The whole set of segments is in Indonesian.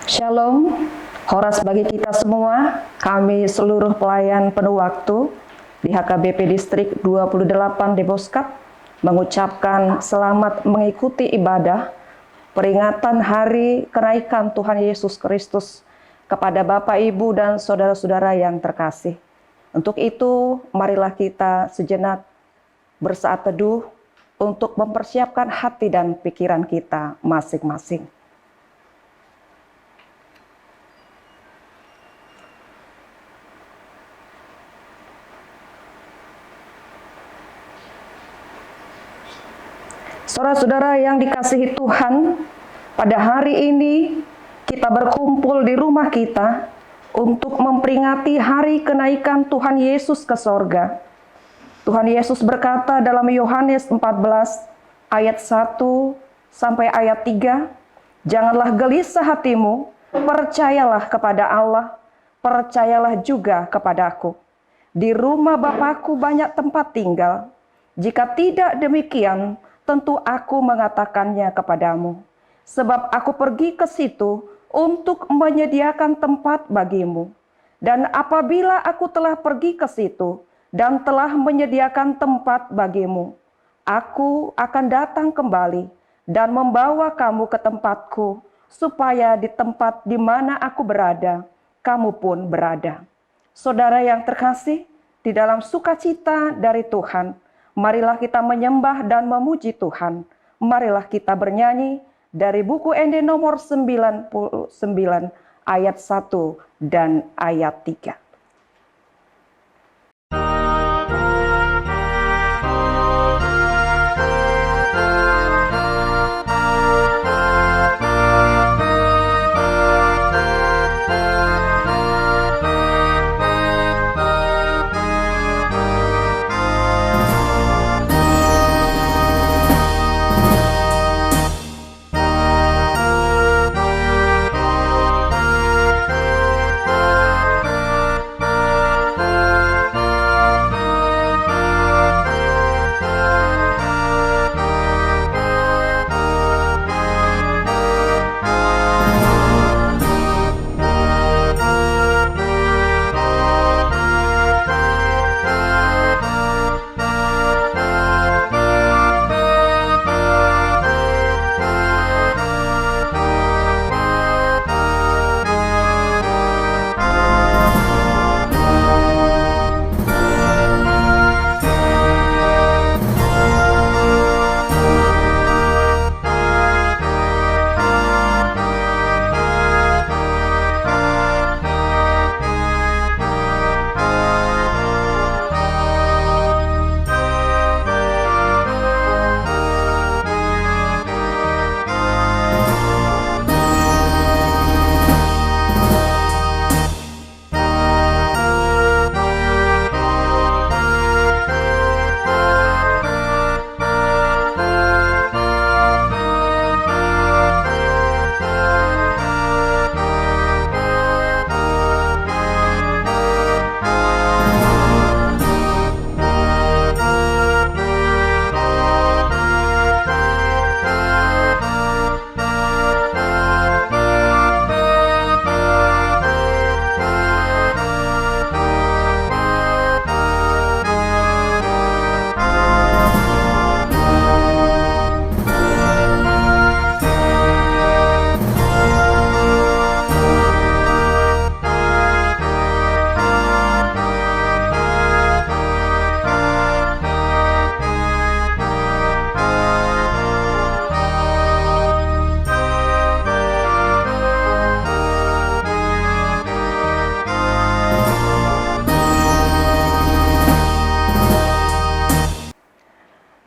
Shalom, Horas bagi kita semua, kami seluruh pelayan penuh waktu di HKBP Distrik 28 Deboskap mengucapkan selamat mengikuti ibadah peringatan hari kenaikan Tuhan Yesus Kristus kepada Bapak, Ibu, dan saudara-saudara yang terkasih. Untuk itu, marilah kita sejenak bersaat teduh untuk mempersiapkan hati dan pikiran kita masing-masing. Saudara-saudara yang dikasihi Tuhan, pada hari ini kita berkumpul di rumah kita untuk memperingati hari kenaikan Tuhan Yesus ke sorga. Tuhan Yesus berkata dalam Yohanes 14 ayat 1 sampai ayat 3, "Janganlah gelisah hatimu, percayalah kepada Allah, percayalah juga kepadaku. Di rumah Bapakku banyak tempat tinggal. Jika tidak demikian, tentu aku mengatakannya kepadamu. Sebab aku pergi ke situ untuk menyediakan tempat bagimu. Dan apabila aku telah pergi ke situ dan telah menyediakan tempat bagimu, aku akan datang kembali dan membawa kamu ke tempatku, supaya di tempat di mana aku berada, kamu pun berada." Saudara yang terkasih, di dalam sukacita dari Tuhan, marilah kita menyembah dan memuji Tuhan. Marilah kita bernyanyi dari buku ND nomor 99 ayat 1 dan ayat 3.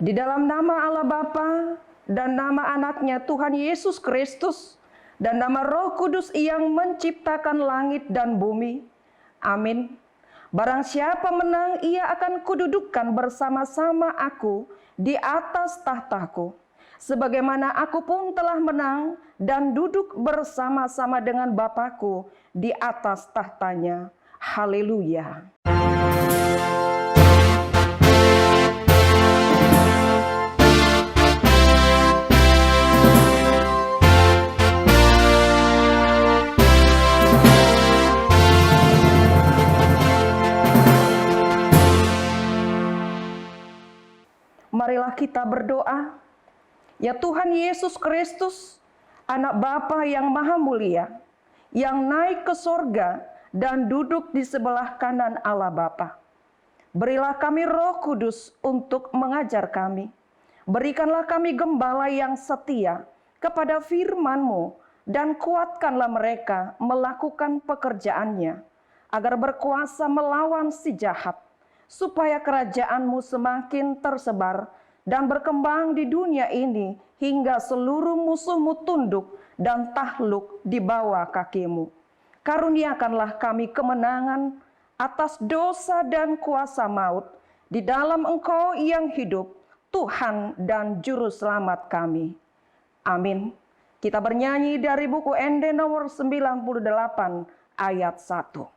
Di dalam nama Allah Bapa dan nama anaknya Tuhan Yesus Kristus dan nama Roh Kudus yang menciptakan langit dan bumi. Amin. Barang siapa menang, ia akan kududukkan bersama-sama aku di atas tahtaku. Sebagaimana aku pun telah menang dan duduk bersama-sama dengan Bapakku di atas tahtanya. Haleluya. Marilah kita berdoa. Ya Tuhan Yesus Kristus, Anak Bapa yang Maha Mulia, yang naik ke sorga dan duduk di sebelah kanan Allah Bapa. Berilah kami Roh Kudus untuk mengajar kami. Berikanlah kami gembala yang setia kepada firman-Mu, dan kuatkanlah mereka melakukan pekerjaannya, agar berkuasa melawan si jahat, supaya kerajaan-Mu semakin tersebar dan berkembang di dunia ini, hingga seluruh musuh-Mu tunduk dan takluk di bawah kaki-Mu. Karuniakanlah kami kemenangan atas dosa dan kuasa maut, di dalam Engkau yang hidup, Tuhan dan Juru Selamat kami. Amin. Kita bernyanyi dari buku ND nomor 98 ayat 1.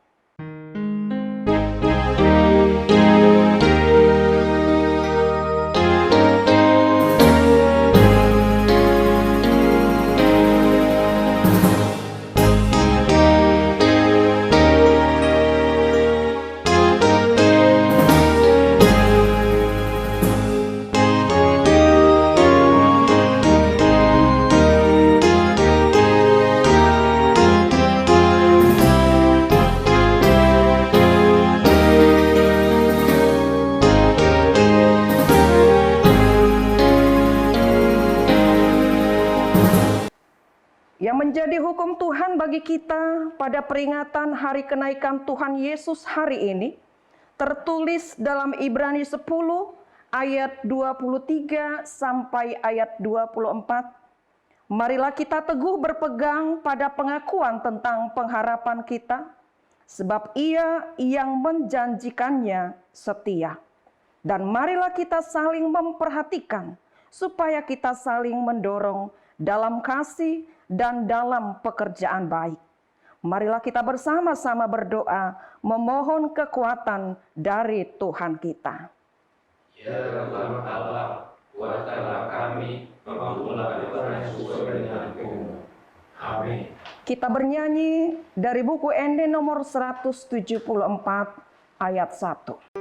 Yang menjadi hukum Tuhan bagi kita pada peringatan hari kenaikan Tuhan Yesus hari ini, tertulis dalam Ibrani 10 ayat 23 sampai ayat 24. Marilah kita teguh berpegang pada pengakuan tentang pengharapan kita, sebab Ia yang menjanjikannya setia. Dan marilah kita saling memperhatikan, supaya kita saling mendorong dalam kasih dan dalam pekerjaan baik. Marilah kita bersama-sama berdoa, memohon kekuatan dari Tuhan kita. Ya Tuhan Allah, kuatkanlah kami, mampulah berperan sesuai dengan hukum-Mu. Amin. Kita bernyanyi dari buku ND nomor 174 ayat 1.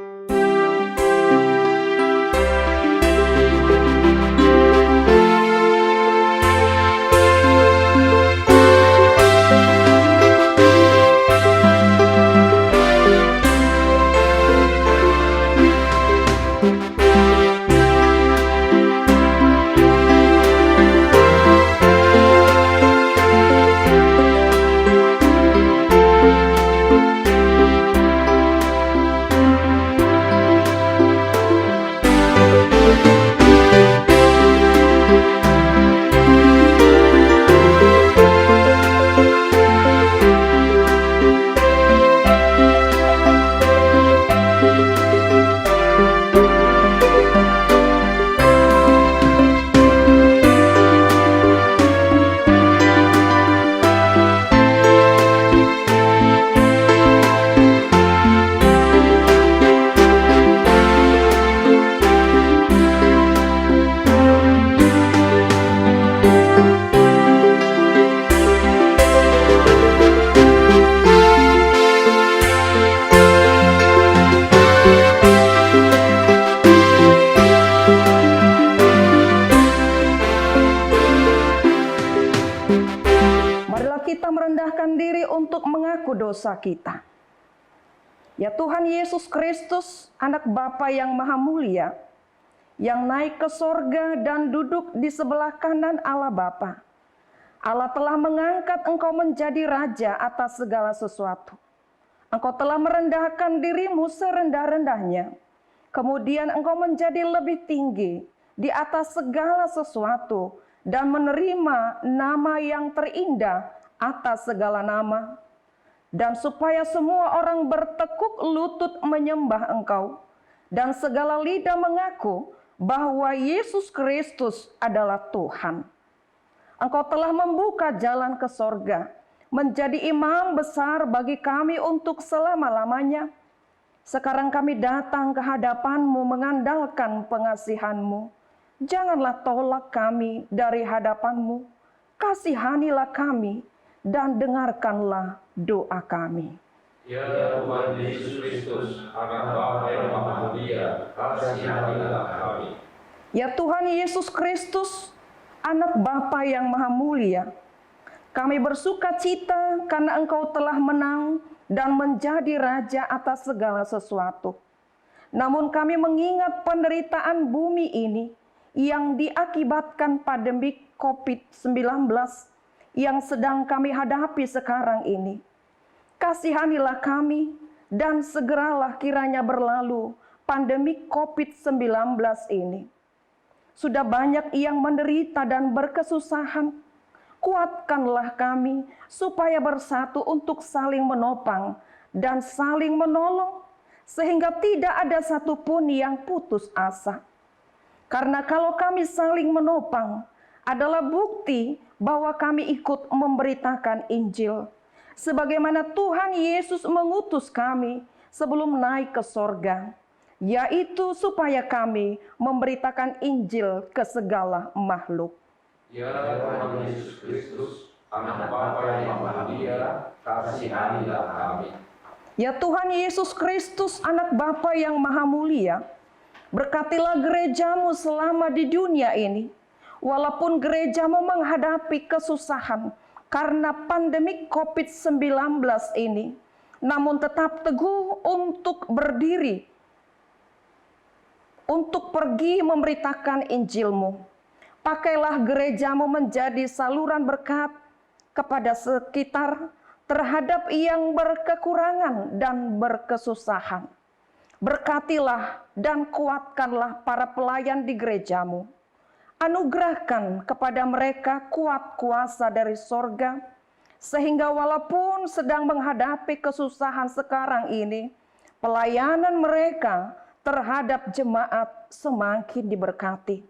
Dosa kita. Ya Tuhan Yesus Kristus, Anak Bapa yang Maha Mulia, yang naik ke sorga dan duduk di sebelah kanan Allah Bapa. Allah telah mengangkat Engkau menjadi Raja atas segala sesuatu. Engkau telah merendahkan dirimu serendah-rendahnya. Kemudian Engkau menjadi lebih tinggi di atas segala sesuatu dan menerima nama yang terindah atas segala nama. Dan supaya semua orang bertekuk lutut menyembah Engkau, dan segala lidah mengaku bahwa Yesus Kristus adalah Tuhan. Engkau telah membuka jalan ke sorga, menjadi imam besar bagi kami untuk selama-lamanya. Sekarang kami datang ke hadapan-Mu mengandalkan pengasihan-Mu. Janganlah tolak kami dari hadapan-Mu. Kasihanilah kami dan dengarkanlah doa kami. Ya Tuhan Yesus Kristus, Anak Bapa yang Maha Mulia, kasihanilah kami. Ya Tuhan Yesus Kristus, Anak Bapa yang Maha Mulia, kami bersuka cita karena Engkau telah menang dan menjadi Raja atas segala sesuatu. Namun kami mengingat penderitaan bumi ini yang diakibatkan pandemi COVID-19 yang sedang kami hadapi sekarang ini. Kasihanilah kami dan segeralah kiranya berlalu pandemi COVID-19 ini. Sudah banyak yang menderita dan berkesusahan. Kuatkanlah kami supaya bersatu untuk saling menopang dan saling menolong, sehingga tidak ada satupun yang putus asa. Karena kalau kami saling menopang adalah bukti bahwa kami ikut memberitakan Injil, sebagaimana Tuhan Yesus mengutus kami sebelum naik ke sorga, yaitu supaya kami memberitakan Injil ke segala makhluk. Ya Tuhan Yesus Kristus, Anak Bapa yang Maha Mulia, kasihanilah kami. Ya Tuhan Yesus Kristus, Anak Bapa yang Maha Mulia, berkatilah gerejamu selama di dunia ini. Walaupun gerejamu menghadapi kesusahan karena pandemi COVID-19 ini, namun tetap teguh untuk berdiri, untuk pergi memberitakan Injil-Mu. Pakailah gerejamu menjadi saluran berkat kepada sekitar, terhadap yang berkekurangan dan berkesusahan. Berkatilah dan kuatkanlah para pelayan di gerejamu. Anugerahkan kepada mereka kuat kuasa dari sorga, sehingga walaupun sedang menghadapi kesusahan sekarang ini, pelayanan mereka terhadap jemaat semakin diberkati,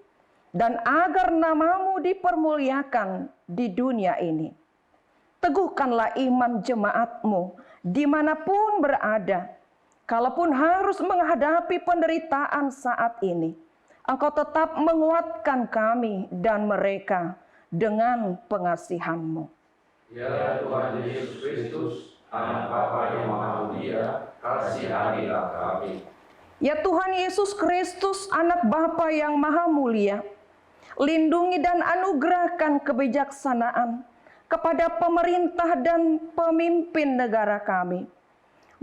dan agar namamu dipermuliakan di dunia ini. Teguhkanlah iman jemaatmu dimanapun berada. Kalaupun harus menghadapi penderitaan saat ini, Engkau tetap menguatkan kami dan mereka dengan pengasihan-Mu. Ya Tuhan Yesus Kristus, Anak Bapa yang Maha Mulia, kasihanilah kami. Ya Tuhan Yesus Kristus, Anak Bapa yang Maha Mulia, lindungi dan anugerahkan kebijaksanaan kepada pemerintah dan pemimpin negara kami.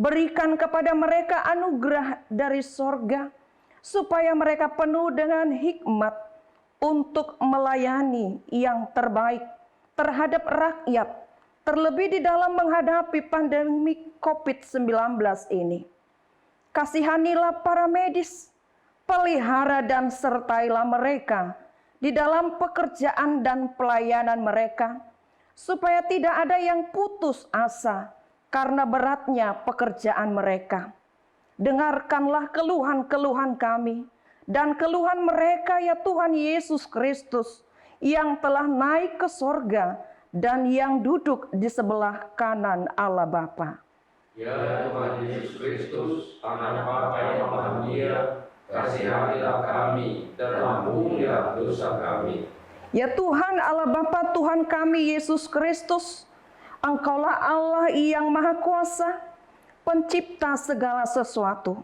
Berikan kepada mereka anugerah dari sorga, supaya mereka penuh dengan hikmat untuk melayani yang terbaik terhadap rakyat, terlebih di dalam menghadapi pandemi COVID-19 ini. Kasihanilah para medis, pelihara dan sertailah mereka di dalam pekerjaan dan pelayanan mereka, supaya tidak ada yang putus asa karena beratnya pekerjaan mereka. Dengarkanlah keluhan-keluhan kami dan keluhan mereka, ya Tuhan Yesus Kristus, yang telah naik ke sorga dan yang duduk di sebelah kanan Allah Bapa. Ya Tuhan Yesus Kristus, Anak Bapa yang Maha Mulia, kasihanilah kami dan ampunilah dosa kami. Ya Tuhan Allah Bapa, Tuhan kami Yesus Kristus, Engkaulah Allah yang Maha Kuasa, Pencipta segala sesuatu.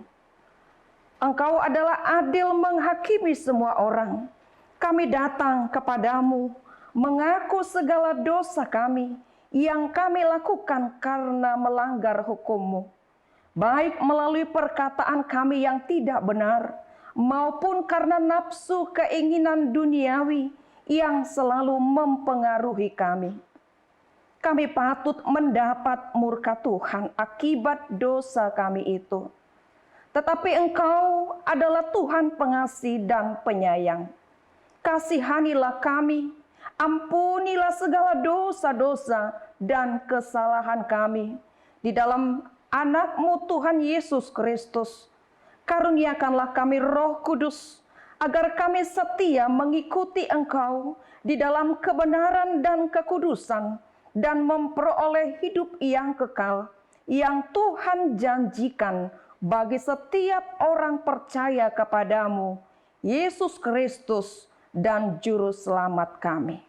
Engkau adalah adil menghakimi semua orang. Kami datang kepadamu, mengaku segala dosa kami yang kami lakukan karena melanggar hukum-Mu, baik melalui perkataan kami yang tidak benar, maupun karena nafsu keinginan duniawi yang selalu mempengaruhi kami. Kami patut mendapat murka Tuhan akibat dosa kami itu. Tetapi Engkau adalah Tuhan pengasih dan penyayang. Kasihanilah kami, ampunilah segala dosa-dosa dan kesalahan kami di dalam Anak-Mu Tuhan Yesus Kristus. Karuniakanlah kami Roh Kudus, agar kami setia mengikuti Engkau di dalam kebenaran dan kekudusan, dan memperoleh hidup yang kekal, yang Tuhan janjikan bagi setiap orang percaya kepadamu, Yesus Kristus, dan Juru Selamat kami.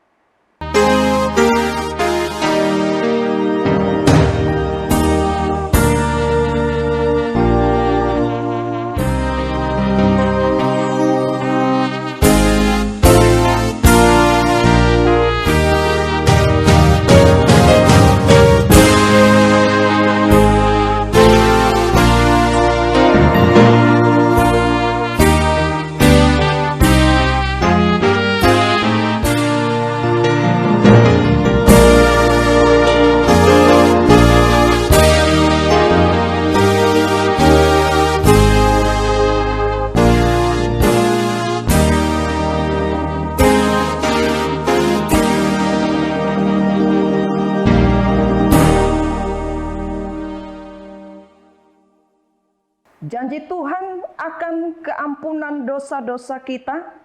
Janji Tuhan akan keampunan dosa-dosa kita.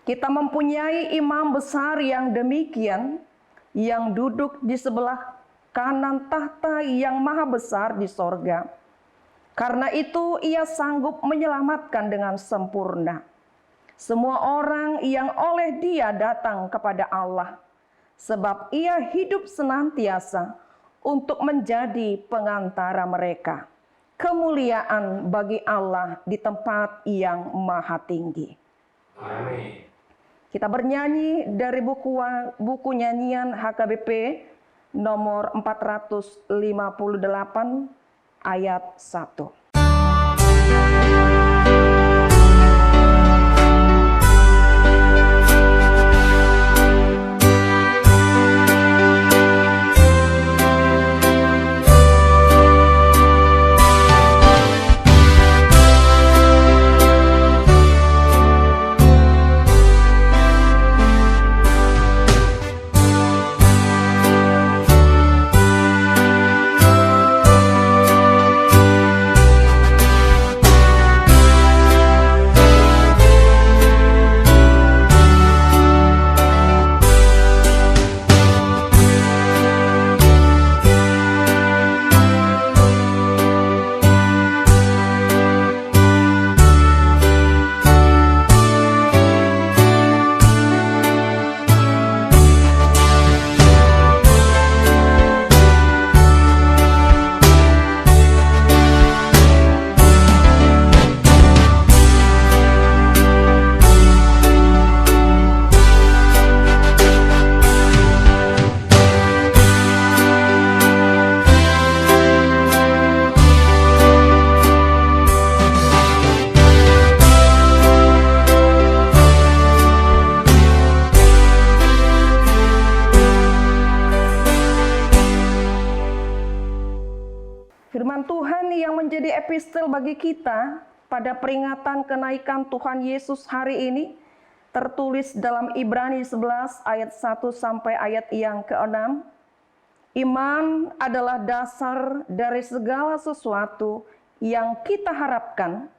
Kita mempunyai imam besar yang demikian, yang duduk di sebelah kanan tahta yang maha besar di sorga. Karena itu ia sanggup menyelamatkan dengan sempurna semua orang yang oleh Dia datang kepada Allah, sebab ia hidup senantiasa untuk menjadi pengantara mereka. Kemuliaan bagi Allah di tempat yang maha tinggi. Amin. Kita bernyanyi dari buku nyanyian HKBP nomor 458 ayat 1. Firman Tuhan yang menjadi epistel bagi kita pada peringatan kenaikan Tuhan Yesus hari ini tertulis dalam Ibrani 11 ayat 1 sampai ayat yang ke-6. Iman adalah dasar dari segala sesuatu yang kita harapkan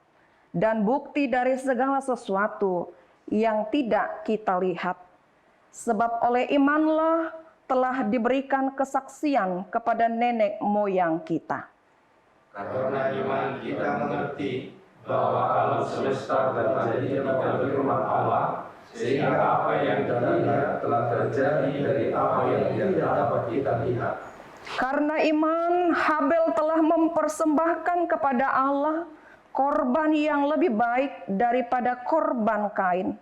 dan bukti dari segala sesuatu yang tidak kita lihat. Sebab oleh imanlah telah diberikan kesaksian kepada nenek moyang kita. Karena iman kita mengerti bahwa alam semesta terjadi dalam firman Allah, sehingga apa yang dilihat telah terjadi dari apa yang tidak dapat kita lihat. Karena iman, Habel telah mempersembahkan kepada Allah korban yang lebih baik daripada korban Kain.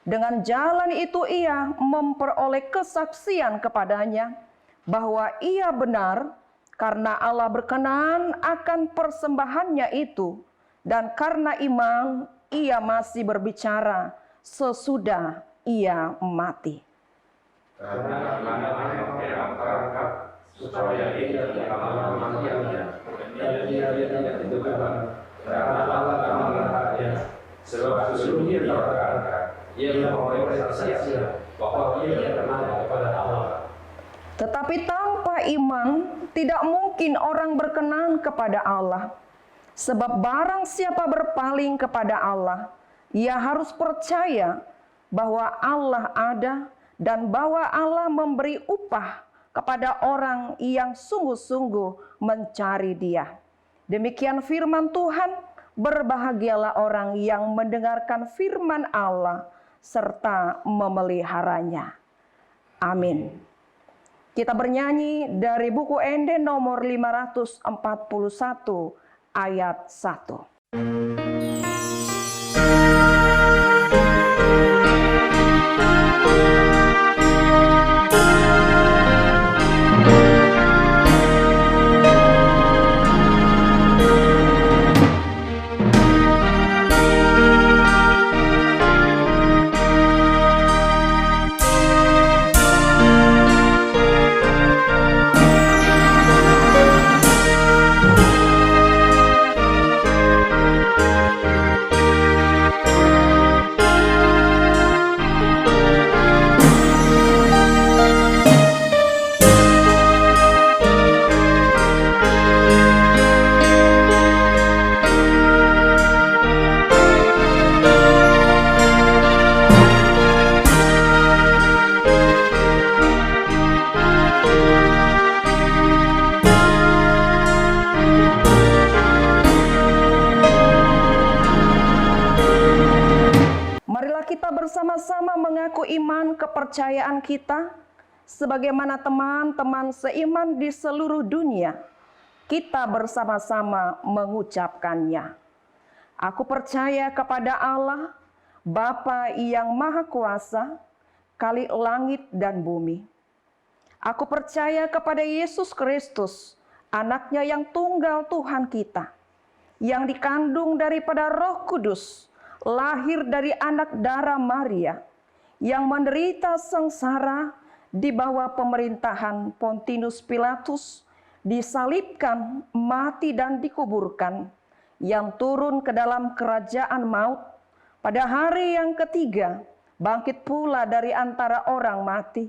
Dengan jalan itu ia memperoleh kesaksian kepadanya bahwa ia benar, karena Allah berkenan akan persembahannya itu, dan karena iman ia masih berbicara sesudah ia mati. Karena iman perangkat supaya ia tidak mati-matiannya, dan ia tidak diteguhkan, karena Allah telah mengangkatnya, sebab sesungguhnya ia terangkat, ia memperoleh kesaksian bahwa ia kenal kepada Allah. Tetapi tanpa iman tidak mungkin orang berkenan kepada Allah. Sebab barang siapa berpaling kepada Allah, ia harus percaya bahwa Allah ada dan bahwa Allah memberi upah kepada orang yang sungguh-sungguh mencari Dia. Demikian firman Tuhan, berbahagialah orang yang mendengarkan firman Allah serta memeliharanya. Amin. Kita bernyanyi dari buku Ende nomor 541 ayat 1. bersama-sama mengaku iman kepercayaan kita, sebagaimana teman-teman seiman di seluruh dunia, kita bersama-sama mengucapkannya. Aku percaya kepada Allah, Bapa yang Maha Kuasa, Khalik langit dan bumi. Aku percaya kepada Yesus Kristus, Anaknya yang tunggal Tuhan kita, yang dikandung daripada Roh Kudus, lahir dari anak darah Maria, yang menderita sengsara di bawah pemerintahan Pontius Pilatus, disalibkan, mati dan dikuburkan, yang turun ke dalam kerajaan maut, pada hari yang ketiga bangkit pula dari antara orang mati,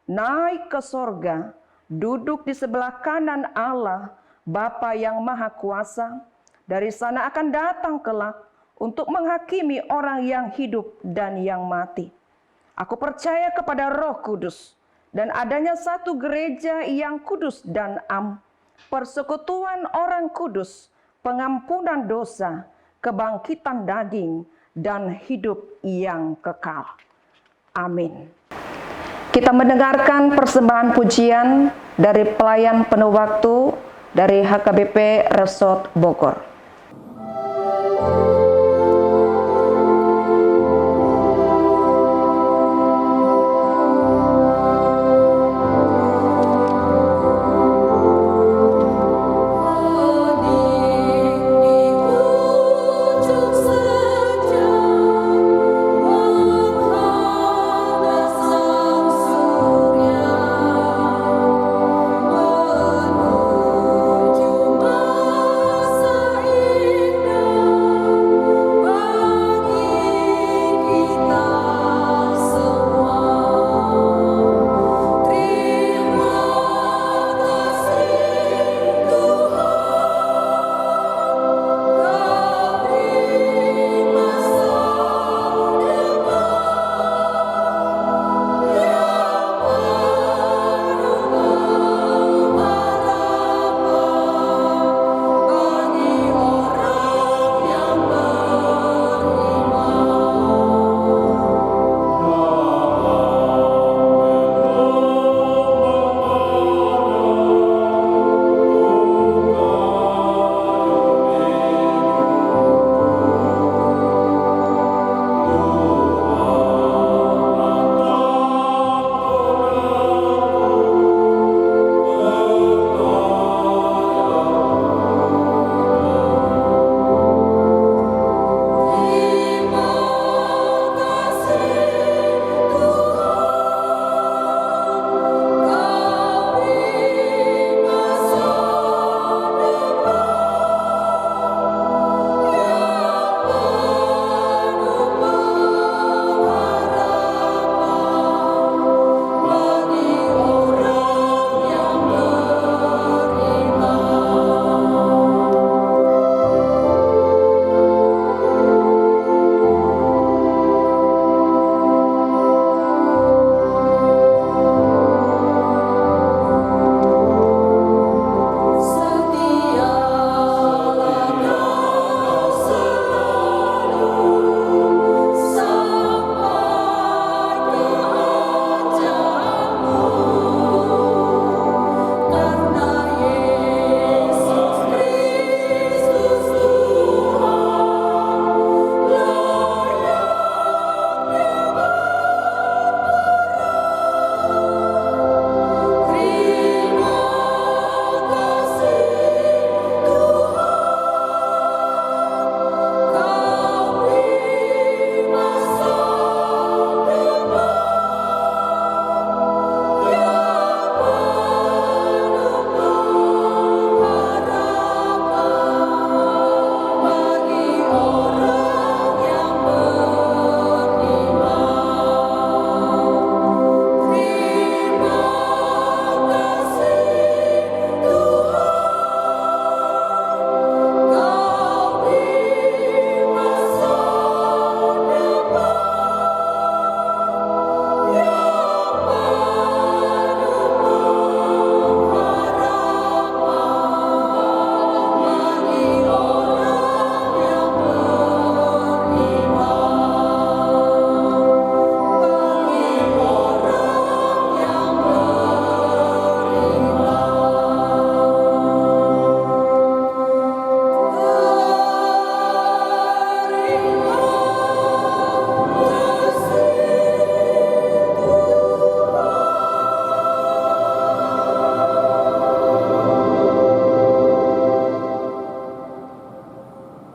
naik ke sorga, duduk di sebelah kanan Allah, Bapa yang Maha Kuasa. Dari sana akan datang kelak untuk menghakimi orang yang hidup dan yang mati. Aku percaya kepada Roh Kudus dan adanya satu gereja yang kudus dan am, persekutuan orang kudus, pengampunan dosa, kebangkitan daging, dan hidup yang kekal. Amin. Kita mendengarkan persembahan pujian dari pelayan penuh waktu dari HKBP Resort Bogor.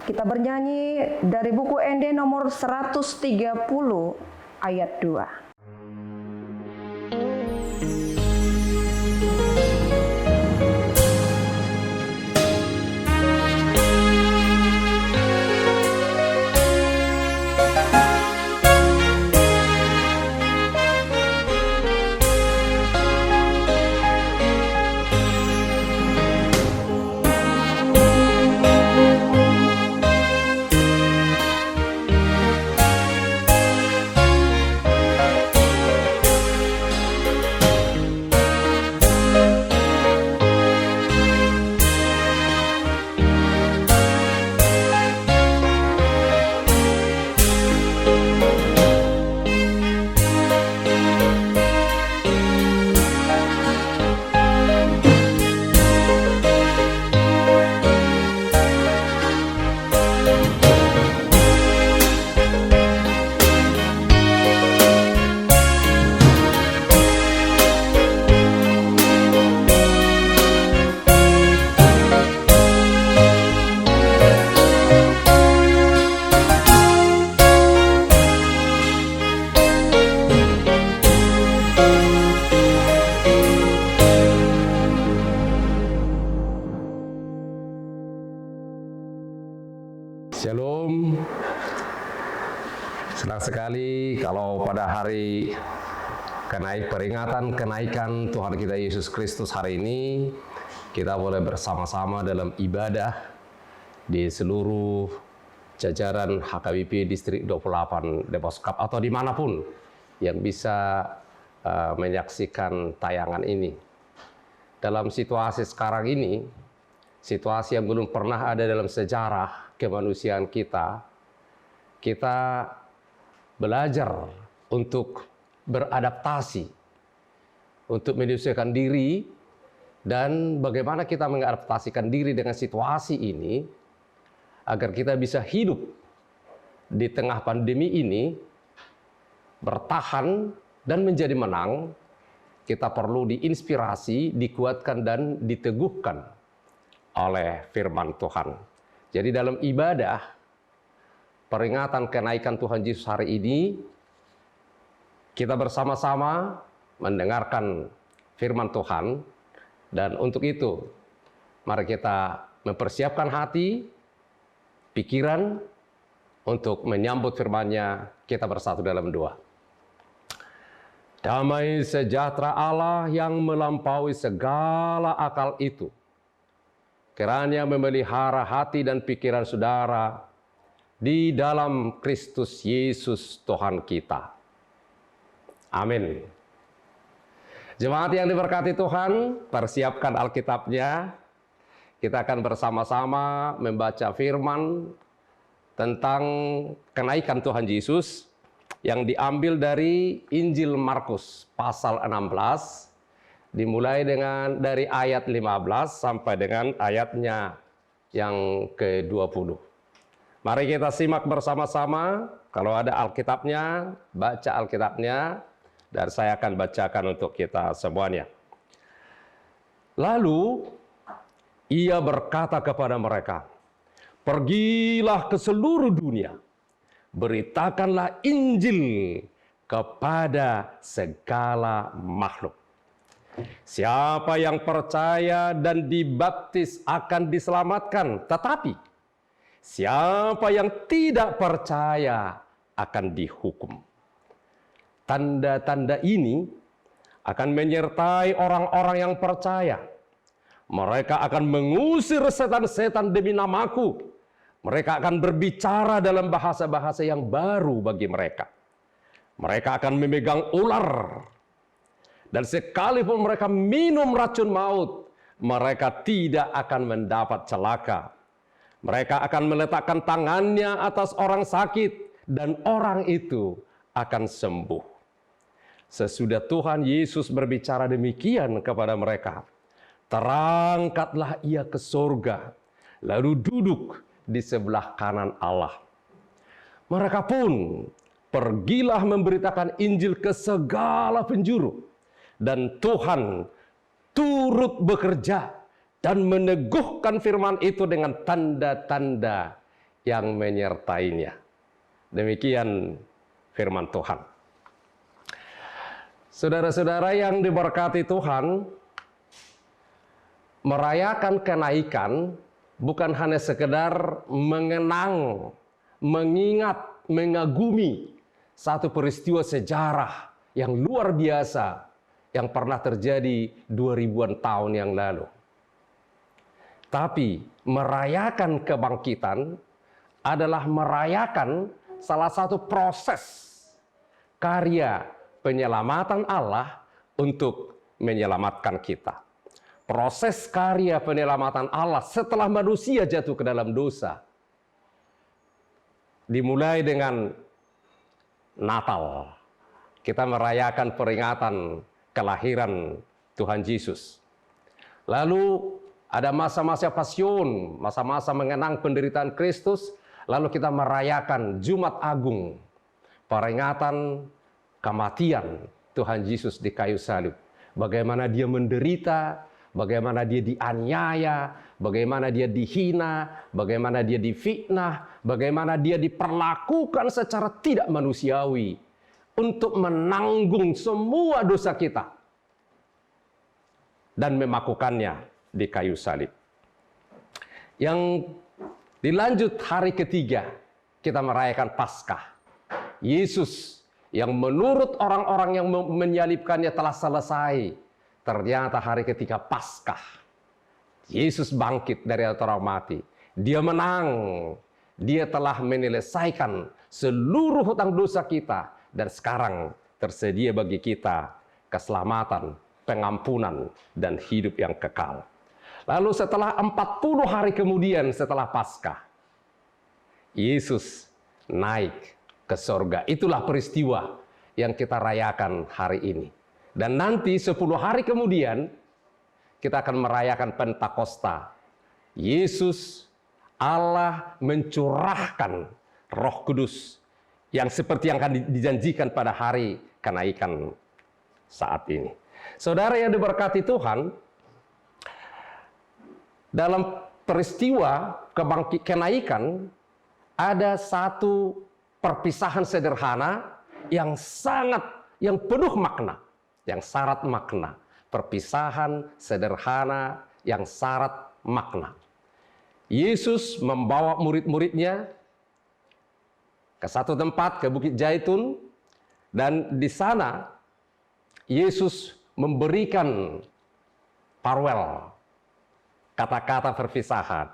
Kita bernyanyi dari buku ND nomor 130 ayat 2. Shalom. Senang sekali kalau pada hari peringatan kenaikan Tuhan kita Yesus Kristus hari ini kita boleh bersama-sama dalam ibadah di seluruh jajaran HKBP Distrik 28 Depok Sekap atau dimanapun yang bisa menyaksikan tayangan ini. Dalam situasi sekarang ini, situasi yang belum pernah ada dalam sejarah kemanusiaan kita belajar untuk beradaptasi, untuk menyesuaikan diri, dan bagaimana kita mengadaptasikan diri dengan situasi ini agar kita bisa hidup di tengah pandemi ini, bertahan dan menjadi menang. Kita perlu diinspirasi, dikuatkan dan diteguhkan oleh firman Tuhan. Jadi dalam ibadah peringatan kenaikan Tuhan Yesus hari ini, kita bersama-sama mendengarkan firman Tuhan. Dan untuk itu, mari kita mempersiapkan hati, pikiran, untuk menyambut firman-Nya. Kita bersatu dalam doa. Damai sejahtera Allah yang melampaui segala akal itu, kiranya memelihara hati dan pikiran saudara di dalam Kristus Yesus Tuhan kita. Amin. Jemaat yang diberkati Tuhan, persiapkan Alkitabnya. Kita akan bersama-sama membaca firman tentang kenaikan Tuhan Yesus yang diambil dari Injil Markus pasal 16. Dimulai dari ayat 15 sampai dengan ayatnya yang ke-20. Mari kita simak bersama-sama. Kalau ada Alkitabnya, baca Alkitabnya, dan saya akan bacakan untuk kita semuanya. Lalu ia berkata kepada mereka, "Pergilah ke seluruh dunia, beritakanlah Injil kepada segala makhluk. Siapa yang percaya dan dibaptis akan diselamatkan, tetapi siapa yang tidak percaya akan dihukum. Tanda-tanda ini akan menyertai orang-orang yang percaya. Mereka akan mengusir setan-setan demi namaku. Mereka akan berbicara dalam bahasa-bahasa yang baru bagi mereka. Mereka akan memegang ular. Dan sekalipun mereka minum racun maut, mereka tidak akan mendapat celaka. Mereka akan meletakkan tangannya atas orang sakit, dan orang itu akan sembuh." Sesudah Tuhan Yesus berbicara demikian kepada mereka, terangkatlah ia ke surga, lalu duduk di sebelah kanan Allah. Mereka pun pergilah memberitakan Injil ke segala penjuru. Dan Tuhan turut bekerja dan meneguhkan firman itu dengan tanda-tanda yang menyertainya. Demikian firman Tuhan. Saudara-saudara yang diberkati Tuhan, merayakan kenaikan bukan hanya sekedar mengenang, mengingat, mengagumi satu peristiwa sejarah yang luar biasa yang pernah terjadi 2000-an tahun yang lalu. Tapi merayakan kebangkitan adalah merayakan salah satu proses karya penyelamatan Allah untuk menyelamatkan kita. Proses karya penyelamatan Allah setelah manusia jatuh ke dalam dosa. Dimulai dengan Natal. Kita merayakan peringatan kelahiran Tuhan Yesus. Lalu ada masa-masa pasion, masa-masa mengenang penderitaan Kristus. Lalu kita merayakan Jumat Agung, peringatan kematian Tuhan Yesus di kayu salib. Bagaimana dia menderita, bagaimana dia dianiaya, bagaimana dia dihina, bagaimana dia difitnah, bagaimana dia diperlakukan secara tidak manusiawi untuk menanggung semua dosa kita dan memakukannya di kayu salib. Yang dilanjut hari ketiga, kita merayakan Paskah. Yesus yang menurut orang-orang yang menyalibkannya telah selesai. Ternyata hari ketiga Paskah, Yesus bangkit dari antara orang mati. Dia menang. Dia telah menyelesaikan seluruh hutang dosa kita. Dan sekarang tersedia bagi kita keselamatan, pengampunan, dan hidup yang kekal. Lalu setelah 40 hari kemudian setelah Paskah, Yesus naik ke sorga. Itulah peristiwa yang kita rayakan hari ini. Dan nanti 10 hari kemudian kita akan merayakan Pentakosta. Yesus, Allah mencurahkan Roh Kudus yang seperti yang akan dijanjikan pada hari kenaikan saat ini. Saudara yang diberkati Tuhan, dalam peristiwa kenaikan ada satu perpisahan sederhana yang penuh makna, yang syarat makna. Perpisahan sederhana yang syarat makna. Yesus membawa murid-muridnya ke satu tempat, ke Bukit Zaitun, dan di sana Yesus memberikan farewell, kata-kata perpisahan.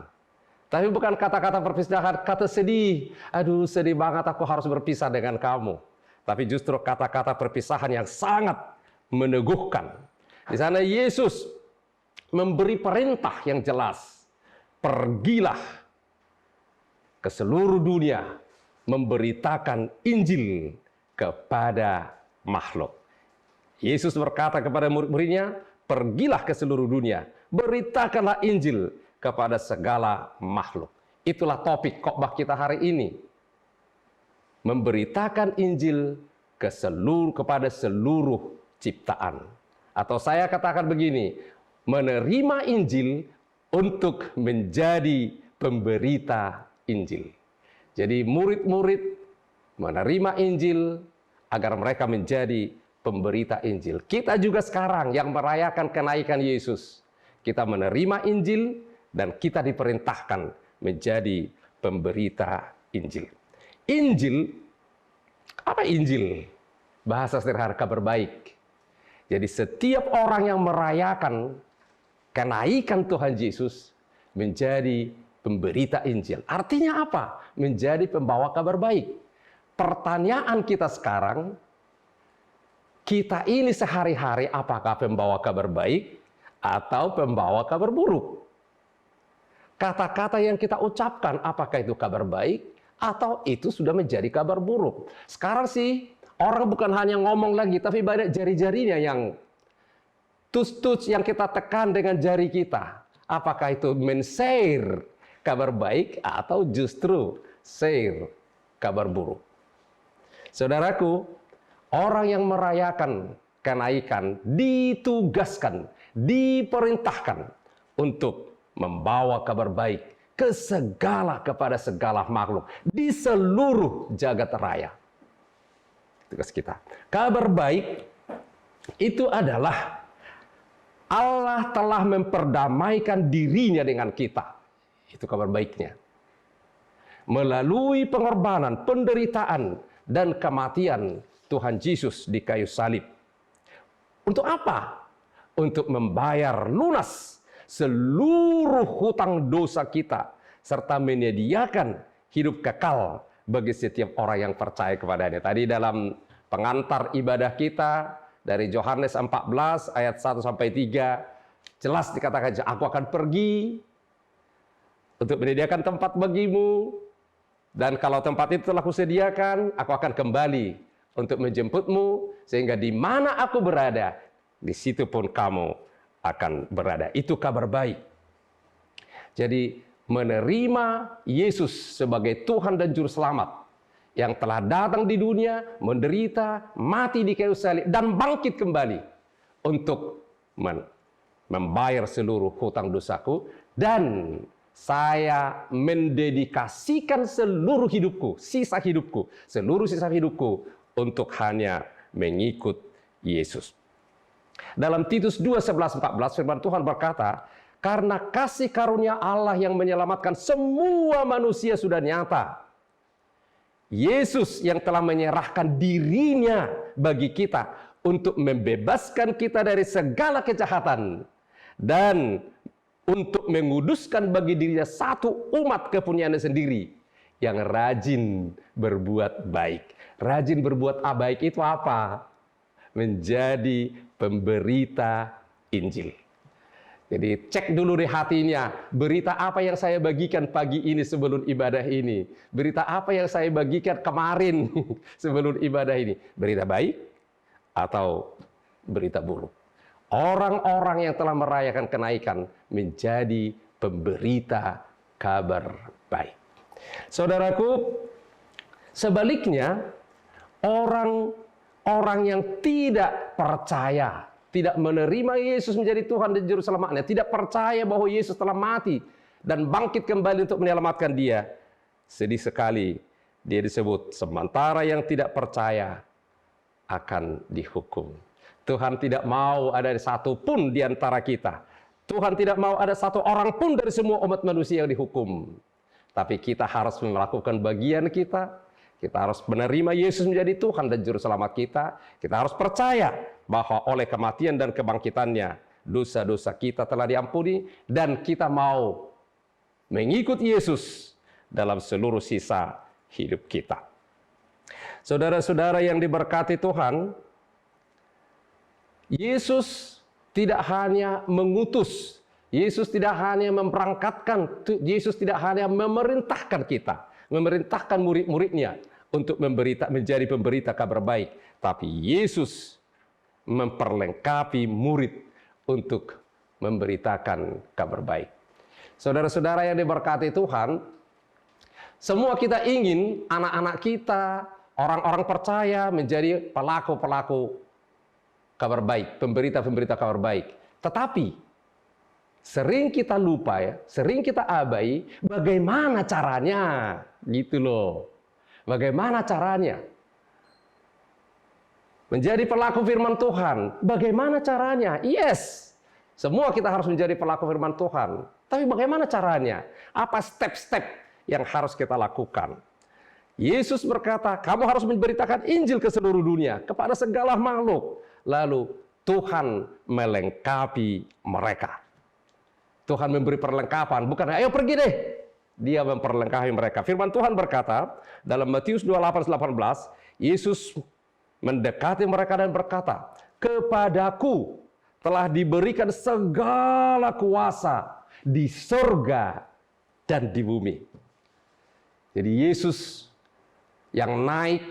Tapi bukan kata-kata perpisahan, kata sedih. Aduh, sedih banget aku harus berpisah dengan kamu. Tapi justru kata-kata perpisahan yang sangat meneguhkan. Di sana Yesus memberi perintah yang jelas. Pergilah ke seluruh dunia, memberitakan Injil kepada makhluk. Yesus berkata kepada murid-muridnya, pergilah ke seluruh dunia, beritakanlah Injil kepada segala makhluk. Itulah topik khotbah kita hari ini. Memberitakan Injil kepada seluruh ciptaan. Atau saya katakan begini, menerima Injil untuk menjadi pemberita Injil. Jadi murid-murid menerima Injil agar mereka menjadi pemberita Injil. Kita juga sekarang yang merayakan kenaikan Yesus, kita menerima Injil dan kita diperintahkan menjadi pemberita Injil. Injil, apa Injil? Bahasa sederhana, kabar baik. Jadi setiap orang yang merayakan kenaikan Tuhan Yesus menjadi pemberita Injil. Artinya apa? Menjadi pembawa kabar baik. Pertanyaan kita sekarang, kita ini sehari-hari apakah pembawa kabar baik atau pembawa kabar buruk? Kata-kata yang kita ucapkan, apakah itu kabar baik atau itu sudah menjadi kabar buruk? Sekarang sih orang bukan hanya ngomong lagi, tapi banyak jari-jarinya yang tus-tus yang kita tekan dengan jari kita. Apakah itu men-share kabar baik atau justru share kabar buruk? Saudaraku, orang yang merayakan kenaikan ditugaskan, diperintahkan untuk membawa kabar baik kepada segala makhluk di seluruh jagat raya. Tugas kita. Kabar baik itu adalah Allah telah memperdamaikan dirinya dengan kita. Itu kabar baiknya. Melalui pengorbanan, penderitaan, dan kematian Tuhan Yesus di kayu salib. Untuk apa? Untuk membayar lunas seluruh hutang dosa kita, serta menyediakan hidup kekal bagi setiap orang yang percaya kepadanya. Tadi dalam pengantar ibadah kita, dari Yohanes 14 ayat 1 sampai 3, jelas dikatakan, aku akan pergi untuk menyediakan tempat bagimu, dan kalau tempat itu telah kusediakan, aku akan kembali untuk menjemputmu, sehingga di mana aku berada, di situ pun kamu akan berada. Itu kabar baik. Jadi menerima Yesus sebagai Tuhan dan Juru Selamat yang telah datang di dunia, menderita, mati di kayu salib, dan bangkit kembali untuk membayar seluruh hutang dosaku, dan saya mendedikasikan seluruh hidupku, seluruh sisa hidupku untuk hanya mengikut Yesus. Dalam Titus 2:11-14 firman Tuhan berkata, karena kasih karunia Allah yang menyelamatkan semua manusia sudah nyata. Yesus yang telah menyerahkan dirinya bagi kita untuk membebaskan kita dari segala kejahatan dan untuk menguduskan bagi dirinya satu umat kepunyaannya sendiri yang rajin berbuat baik. Rajin berbuat baik itu apa? Menjadi pemberita Injil. Jadi cek dulu di hatinya, berita apa yang saya bagikan pagi ini sebelum ibadah ini? Berita apa yang saya bagikan kemarin sebelum ibadah ini? Berita baik atau berita buruk? Orang-orang yang telah merayakan kenaikan menjadi pemberita kabar baik. Saudaraku, sebaliknya orang yang tidak percaya, tidak menerima Yesus menjadi Tuhan dan Juru Selamatnya, tidak percaya bahwa Yesus telah mati dan bangkit kembali untuk menyelamatkan dia, sedih sekali dia disebut sementara yang tidak percaya akan dihukum. Tuhan tidak mau ada satu pun di antara kita. Tuhan tidak mau ada satu orang pun dari semua umat manusia yang dihukum. Tapi kita harus melakukan bagian kita. Kita harus menerima Yesus menjadi Tuhan dan Juru Selamat kita. Kita harus percaya bahwa oleh kematian dan kebangkitannya, dosa-dosa kita telah diampuni. Dan kita mau mengikut Yesus dalam seluruh sisa hidup kita. Saudara-saudara yang diberkati Tuhan, Yesus tidak hanya mengutus, Yesus tidak hanya memberangkatkan, Yesus tidak hanya memerintahkan kita, memerintahkan murid-muridnya untuk menjadi pemberita kabar baik, tapi Yesus memperlengkapi murid untuk memberitakan kabar baik. Saudara-saudara yang diberkati Tuhan, semua kita ingin anak-anak kita, orang-orang percaya menjadi pelaku-pelaku kabar baik, pemberita-pemberita kabar baik. Tetapi sering kita lupa ya, sering kita abai bagaimana caranya, gitu loh. Bagaimana caranya menjadi pelaku firman Tuhan? Bagaimana caranya? Yes, semua kita harus menjadi pelaku firman Tuhan. Tapi bagaimana caranya? Apa step-step yang harus kita lakukan? Yesus berkata, kamu harus memberitakan Injil ke seluruh dunia, kepada segala makhluk. Lalu Tuhan melengkapi mereka. Tuhan memberi perlengkapan, bukan ayo pergi deh. Dia memperlengkapi mereka. Firman Tuhan berkata dalam Matius 28:18, Yesus mendekati mereka dan berkata, kepadaku telah diberikan segala kuasa di surga dan di bumi. Jadi Yesus yang naik,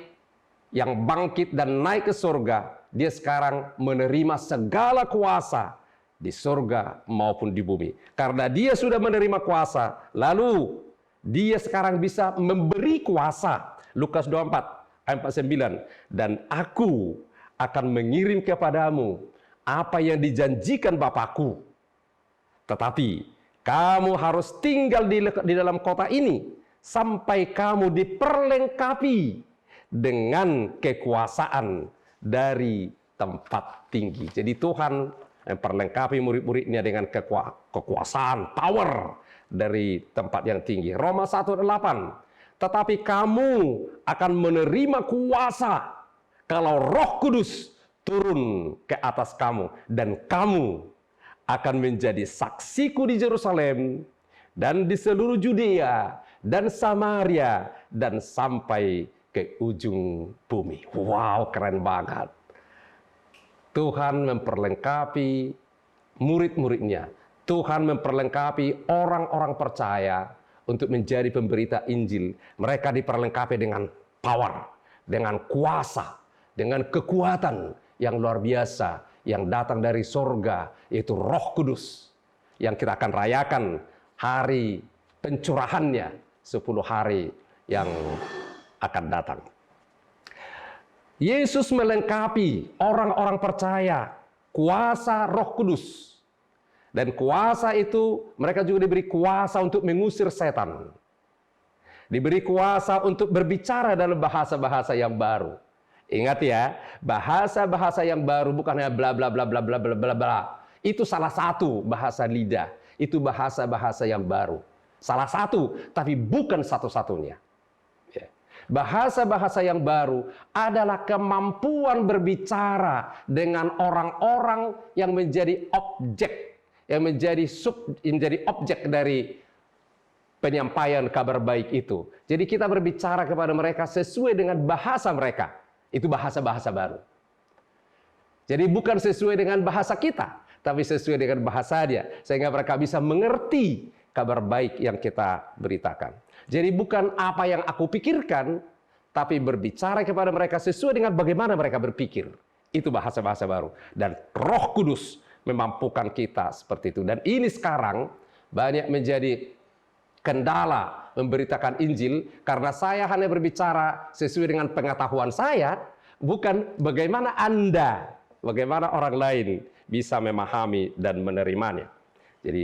yang bangkit dan naik ke surga, dia sekarang menerima segala kuasa di surga maupun di bumi. Karena dia sudah menerima kuasa, lalu dia sekarang bisa memberi kuasa. Lukas 24 ayat 49. Dan aku akan mengirim kepadamu apa yang dijanjikan Bapakku. Tetapi Kamu harus tinggal di dalam kota ini sampai kamu diperlengkapi dengan kekuasaan dari tempat tinggi. Jadi Tuhan memperlengkapi murid-muridnya dengan kekuasaan, power dari tempat yang tinggi. Roma 1:8. Tetapi kamu akan menerima kuasa kalau Roh Kudus turun ke atas kamu, dan kamu akan menjadi saksiku di Yerusalem dan di seluruh Judea dan Samaria dan sampai ke ujung bumi. Wow, keren banget. Tuhan memperlengkapi murid-muridnya. Tuhan memperlengkapi orang-orang percaya untuk menjadi pemberita Injil. Mereka diperlengkapi dengan power, dengan kuasa, dengan kekuatan yang luar biasa yang datang dari sorga, yaitu Roh Kudus, yang kita akan rayakan hari pencurahannya 10 hari yang akan datang. Yesus melengkapi orang-orang percaya kuasa Roh Kudus. Dan kuasa itu mereka juga diberi kuasa untuk mengusir setan. Diberi kuasa untuk berbicara dalam bahasa-bahasa yang baru. Ingat ya, bahasa-bahasa yang baru bukan hanya bla bla bla bla bla bla bla bla. Itu salah satu bahasa lidah. Itu bahasa-bahasa yang baru. Salah satu, tapi bukan satu-satunya. Bahasa-bahasa yang baru adalah kemampuan berbicara dengan orang-orang yang menjadi objek, yang menjadi objek dari penyampaian kabar baik itu. Jadi kita berbicara kepada mereka sesuai dengan bahasa mereka. Itu bahasa-bahasa baru. Jadi bukan sesuai dengan bahasa kita, tapi sesuai dengan bahasa dia, sehingga mereka bisa mengerti kabar baik yang kita beritakan. Jadi bukan apa yang aku pikirkan, tapi berbicara kepada mereka sesuai dengan bagaimana mereka berpikir. Itu bahasa-bahasa baru. Dan Roh Kudus memampukan kita seperti itu. Dan ini sekarang banyak menjadi kendala memberitakan Injil, karena saya hanya berbicara sesuai dengan pengetahuan saya, bukan bagaimana Anda, bagaimana orang lain bisa memahami dan menerimanya. Jadi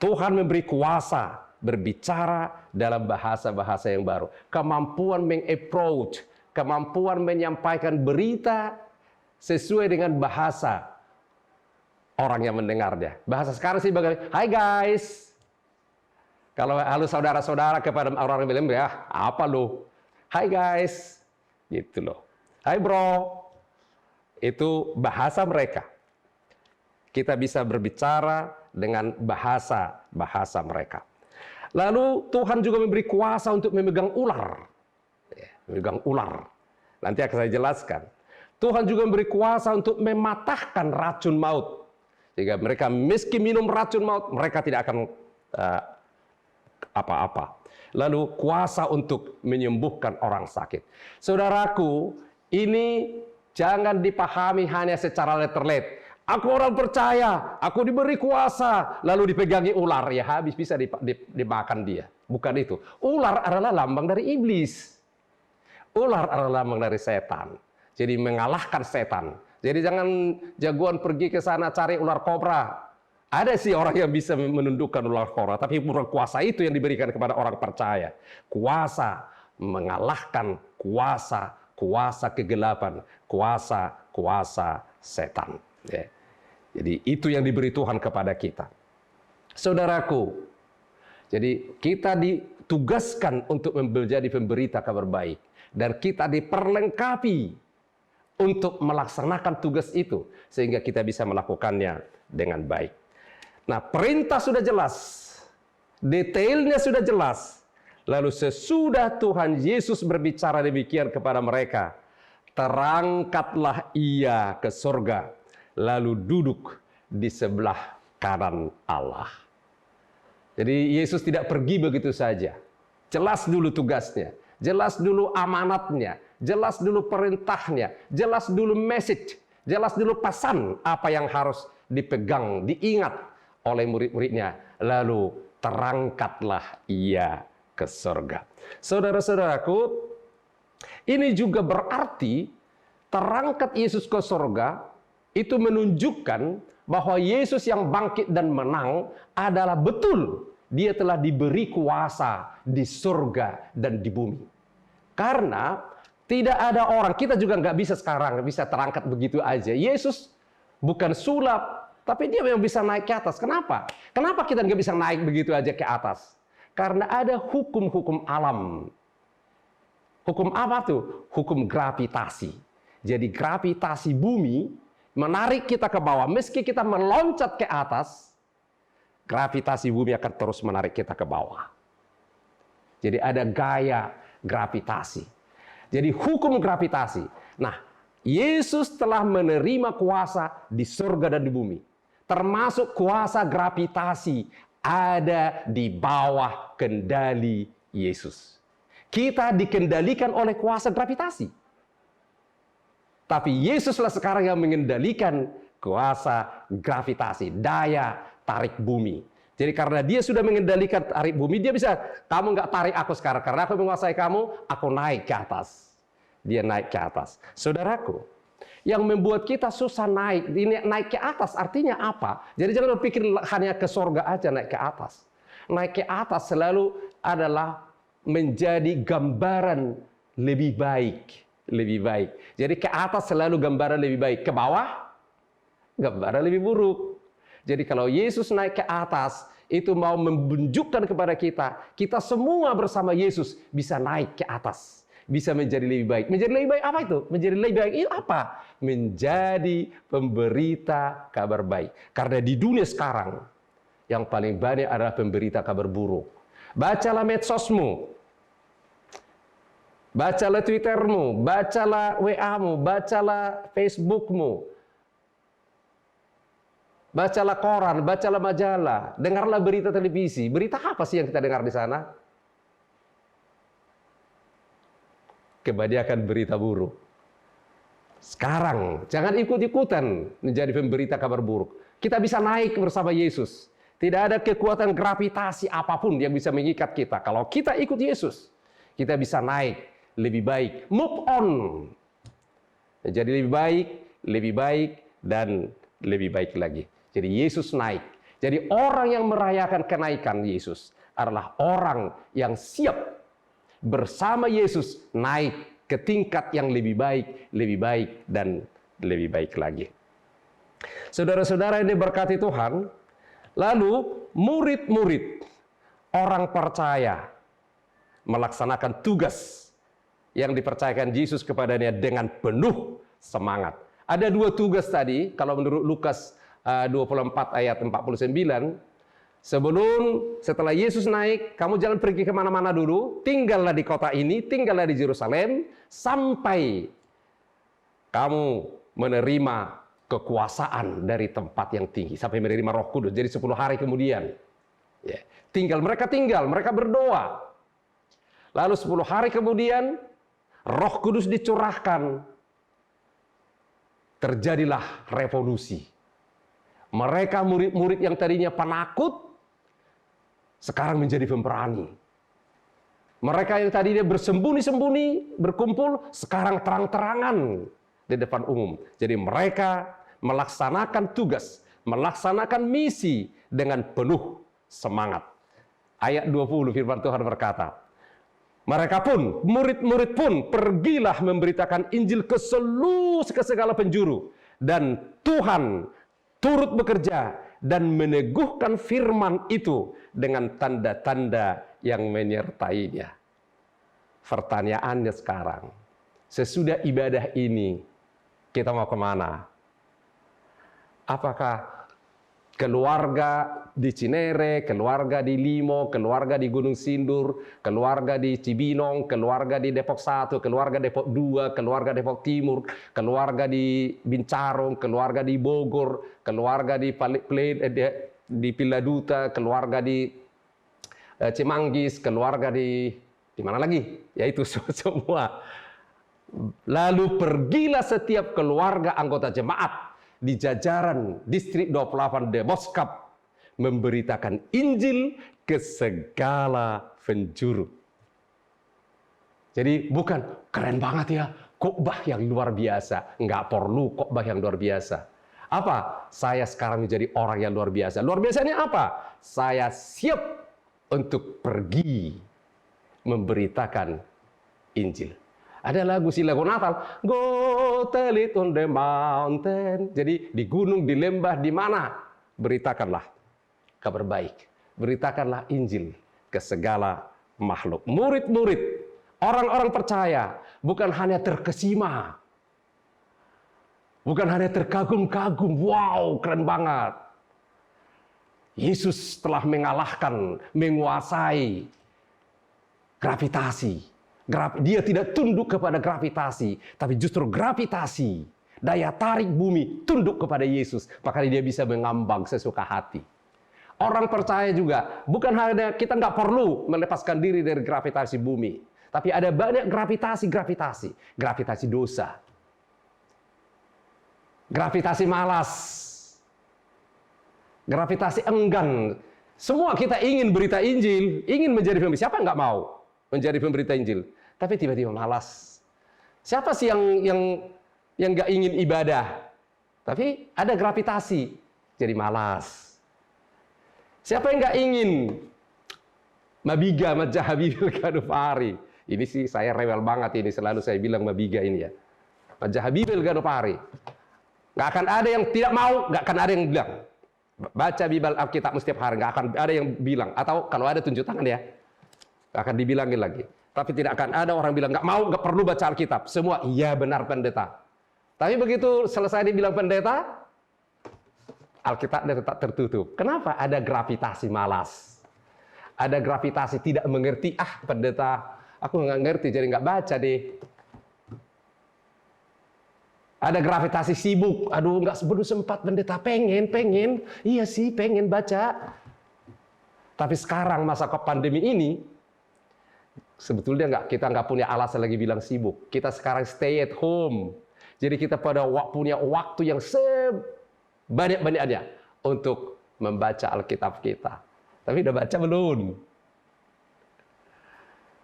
Tuhan memberi kuasa berbicara dalam bahasa-bahasa yang baru, kemampuan meng-approach, kemampuan menyampaikan berita sesuai dengan bahasa orang yang mendengarnya. Bahasa sekarang sih bagaimana? Hai guys. Kalau halo saudara-saudara kepada orang yang bilang, ya apa lo? Hai guys, gitu loh. Hai bro, itu bahasa mereka. Kita bisa berbicara dengan bahasa mereka. Lalu Tuhan juga memberi kuasa untuk memegang ular. Memegang ular. Nanti akan saya jelaskan. Tuhan juga memberi kuasa untuk mematahkan racun maut. Sehingga mereka meski minum racun maut, mereka tidak akan apa-apa. Lalu kuasa untuk menyembuhkan orang sakit. Saudaraku, ini jangan dipahami hanya secara letter-let. Aku orang percaya, aku diberi kuasa, lalu dipegangi ular, ya habis bisa dimakan dia. Bukan itu. Ular adalah lambang dari iblis. Ular adalah lambang dari setan. Jadi mengalahkan setan. Jadi jangan jagoan pergi ke sana cari ular kobra. Ada sih orang yang bisa menundukkan ular kobra, tapi bukan kuasa itu yang diberikan kepada orang percaya. Kuasa mengalahkan kuasa kegelapan, kuasa setan. Ya. Jadi itu yang diberi Tuhan kepada kita. Saudaraku, jadi kita ditugaskan untuk menjadi pemberita kabar baik. Dan kita diperlengkapi untuk melaksanakan tugas itu, sehingga kita bisa melakukannya dengan baik. Nah, perintah sudah jelas, detailnya sudah jelas. Lalu sesudah Tuhan Yesus berbicara demikian kepada mereka, terangkatlah ia ke surga, lalu duduk di sebelah kanan Allah. Jadi Yesus tidak pergi begitu saja. Jelas dulu tugasnya, jelas dulu amanatnya, jelas dulu perintahnya, jelas dulu message, jelas dulu pesan apa yang harus dipegang, diingat oleh murid-muridnya. Lalu terangkatlah ia ke surga. Saudara-saudaraku, ini juga berarti terangkat Yesus ke surga itu menunjukkan bahwa Yesus yang bangkit dan menang adalah betul. Dia telah diberi kuasa di surga dan di bumi. Karena tidak ada orang, kita juga nggak bisa sekarang bisa terangkat begitu aja. Yesus bukan sulap, tapi dia memang bisa naik ke atas. Kenapa? Kenapa kita nggak bisa naik begitu aja ke atas? Karena ada hukum-hukum alam. Hukum apa tuh? Hukum gravitasi. Jadi gravitasi bumi menarik kita ke bawah. Meski kita meloncat ke atas, gravitasi bumi akan terus menarik kita ke bawah. Jadi ada gaya gravitasi. Jadi hukum gravitasi. Nah, Yesus telah menerima kuasa di surga dan di bumi. Termasuk kuasa gravitasi ada di bawah kendali Yesus. Kita dikendalikan oleh kuasa gravitasi. Tapi Yesuslah sekarang yang mengendalikan kuasa gravitasi, daya tarik bumi. Jadi karena dia sudah mengendalikan tarik bumi, dia bisa, kamu nggak tarik aku sekarang, karena aku menguasai kamu, aku naik ke atas. Dia naik ke atas. Saudaraku, yang membuat kita susah naik, ini naik ke atas artinya apa? Jadi jangan berpikir hanya ke surga aja naik ke atas. Naik ke atas selalu adalah menjadi gambaran lebih baik. Lebih baik. Jadi ke atas selalu gambaran lebih baik. Ke bawah, gambaran lebih buruk. Jadi kalau Yesus naik ke atas, itu mau menunjukkan kepada kita semua bersama Yesus bisa naik ke atas. Bisa menjadi lebih baik. Menjadi lebih baik apa itu? Menjadi lebih baik itu apa? Menjadi pemberita kabar baik. Karena di dunia sekarang, yang paling banyak adalah pemberita kabar buruk. Bacalah medsosmu. Bacalah Twittermu, bacalah WA-mu, bacalah Facebookmu, bacalah koran, bacalah majalah, dengarlah berita televisi. Berita apa sih yang kita dengar di sana? Kebanyakan berita buruk. Sekarang, jangan ikut-ikutan menjadi pemberita kabar buruk. Kita bisa naik bersama Yesus. Tidak ada kekuatan gravitasi apapun yang bisa mengikat kita. Kalau kita ikut Yesus, kita bisa naik lebih baik, move on, jadi lebih baik, dan lebih baik lagi. Jadi Yesus naik. Jadi orang yang merayakan kenaikan Yesus adalah orang yang siap bersama Yesus naik ke tingkat yang lebih baik, dan lebih baik lagi. Saudara-saudara yang diberkati Tuhan, lalu murid-murid, orang percaya, melaksanakan tugas yang dipercayakan Yesus kepadanya dengan penuh semangat. Ada dua tugas tadi, kalau menurut Lukas 24 ayat 49, setelah Yesus naik, kamu jangan pergi kemana-mana dulu, tinggallah di kota ini, tinggallah di Yerusalem, sampai kamu menerima kekuasaan dari tempat yang tinggi, sampai menerima Roh Kudus. Jadi 10 hari kemudian, mereka tinggal, mereka berdoa. Lalu 10 hari kemudian, Roh Kudus dicurahkan. Terjadilah revolusi. Mereka murid-murid yang tadinya penakut, sekarang menjadi pemberani. Mereka yang tadinya bersembunyi-sembunyi, berkumpul, sekarang terang-terangan di depan umum. Jadi mereka melaksanakan tugas, melaksanakan misi dengan penuh semangat. Ayat 20 firman Tuhan berkata, mereka pun, murid-murid pun pergilah memberitakan Injil ke segala penjuru. Dan Tuhan turut bekerja dan meneguhkan firman itu dengan tanda-tanda yang menyertainya. Pertanyaannya sekarang, sesudah ibadah ini, kita mau kemana? Apakah keluarga di Cinere, keluarga di Limo, keluarga di Gunung Sindur, keluarga di Cibinong, keluarga di Depok 1, keluarga Depok 2, keluarga Depok Timur, keluarga di Bincarong, keluarga di Bogor, keluarga di Piladuta, keluarga di Cimanggis, keluarga di mana lagi? Yaitu semua. Lalu pergilah setiap keluarga anggota jemaat di jajaran distrik 28 Demoskap memberitakan Injil ke segala penjuru. Jadi bukan keren banget ya, khotbah yang luar biasa. Nggak perlu khotbah yang luar biasa. Apa? Saya sekarang menjadi orang yang luar biasa. Luar biasanya apa? Saya siap untuk pergi memberitakan Injil. Ada lagu Natal, Go tell it on the mountain. Jadi di gunung, di lembah, di mana? Beritakanlah kabar baik. Beritakanlah Injil ke segala makhluk. Murid-murid, orang-orang percaya, bukan hanya terkesima. Bukan hanya terkagum-kagum, wow, keren banget. Yesus telah mengalahkan, menguasai gravitasi. Dia tidak tunduk kepada gravitasi, tapi justru gravitasi, daya tarik bumi, tunduk kepada Yesus. Makanya dia bisa mengambang sesuka hati. Orang percaya juga, bukan hanya kita nggak perlu melepaskan diri dari gravitasi bumi, tapi ada banyak gravitasi dosa, gravitasi malas, gravitasi enggan. Semua kita ingin berita Injil, ingin menjadi pemberita. Siapa nggak mau menjadi pemberita Injil? Tapi tiba-tiba malas. Siapa sih yang nggak ingin ibadah? Tapi ada gravitasi, jadi malas. Siapa yang nggak ingin mabiga, majahabibil ganupari? Ini sih saya rewel banget ini, selalu saya bilang mabiga ini ya. Majahabibil ganupari. Nggak akan ada yang tidak mau, nggak akan ada yang bilang. Baca Bible Alkitab setiap hari, nggak akan ada yang bilang. Atau kalau ada tunjuk tangan ya, nggak akan dibilangin lagi. Tapi tidak akan ada orang bilang, nggak mau, nggak perlu baca Alkitab. Semua, iya benar pendeta. Tapi begitu selesai dibilang pendeta, Alkitab tetap tertutup. Kenapa? Ada gravitasi malas. Ada gravitasi tidak mengerti. Ah pendeta, aku nggak ngerti, jadi nggak baca deh. Ada gravitasi sibuk. Aduh, nggak belum sempat pendeta, pengen. Iya sih, pengen baca. Tapi sekarang masa pandemi ini, sebetulnya kita nggak punya alasan lagi bilang sibuk. Kita sekarang stay at home. Jadi kita punya waktu yang sebanyak-banyaknya untuk membaca Alkitab kita. Tapi udah baca belum?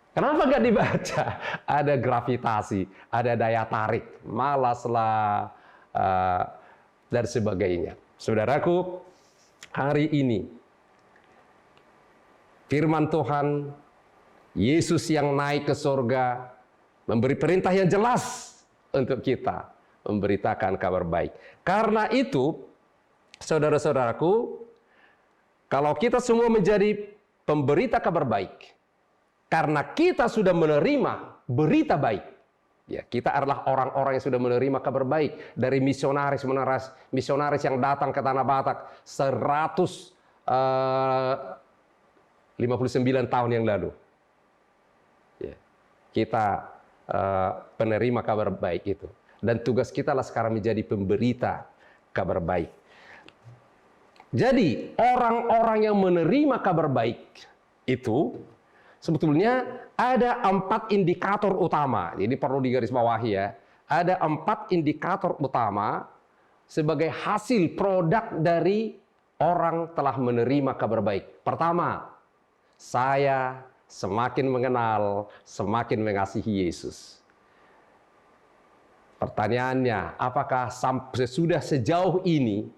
Kenapa nggak dibaca? Ada gravitasi, ada daya tarik, malaslah, dan sebagainya. Saudaraku, hari ini firman Tuhan, Yesus yang naik ke surga, memberi perintah yang jelas untuk kita memberitakan kabar baik. Karena itu, saudara-saudaraku, kalau kita semua menjadi pemberita kabar baik, karena kita sudah menerima berita baik, ya kita adalah orang-orang yang sudah menerima kabar baik dari misionaris yang datang ke Tanah Batak 159 tahun yang lalu. Ya, kita penerima kabar baik itu, dan tugas kita lah sekarang menjadi pemberita kabar baik. Jadi orang-orang yang menerima kabar baik itu sebetulnya ada 4 indikator utama. Jadi perlu digarisbawahi ya. Ada 4 indikator utama sebagai hasil produk dari orang telah menerima kabar baik. Pertama, saya semakin mengenal, semakin mengasihi Yesus. Pertanyaannya, apakah sampai sudah sejauh ini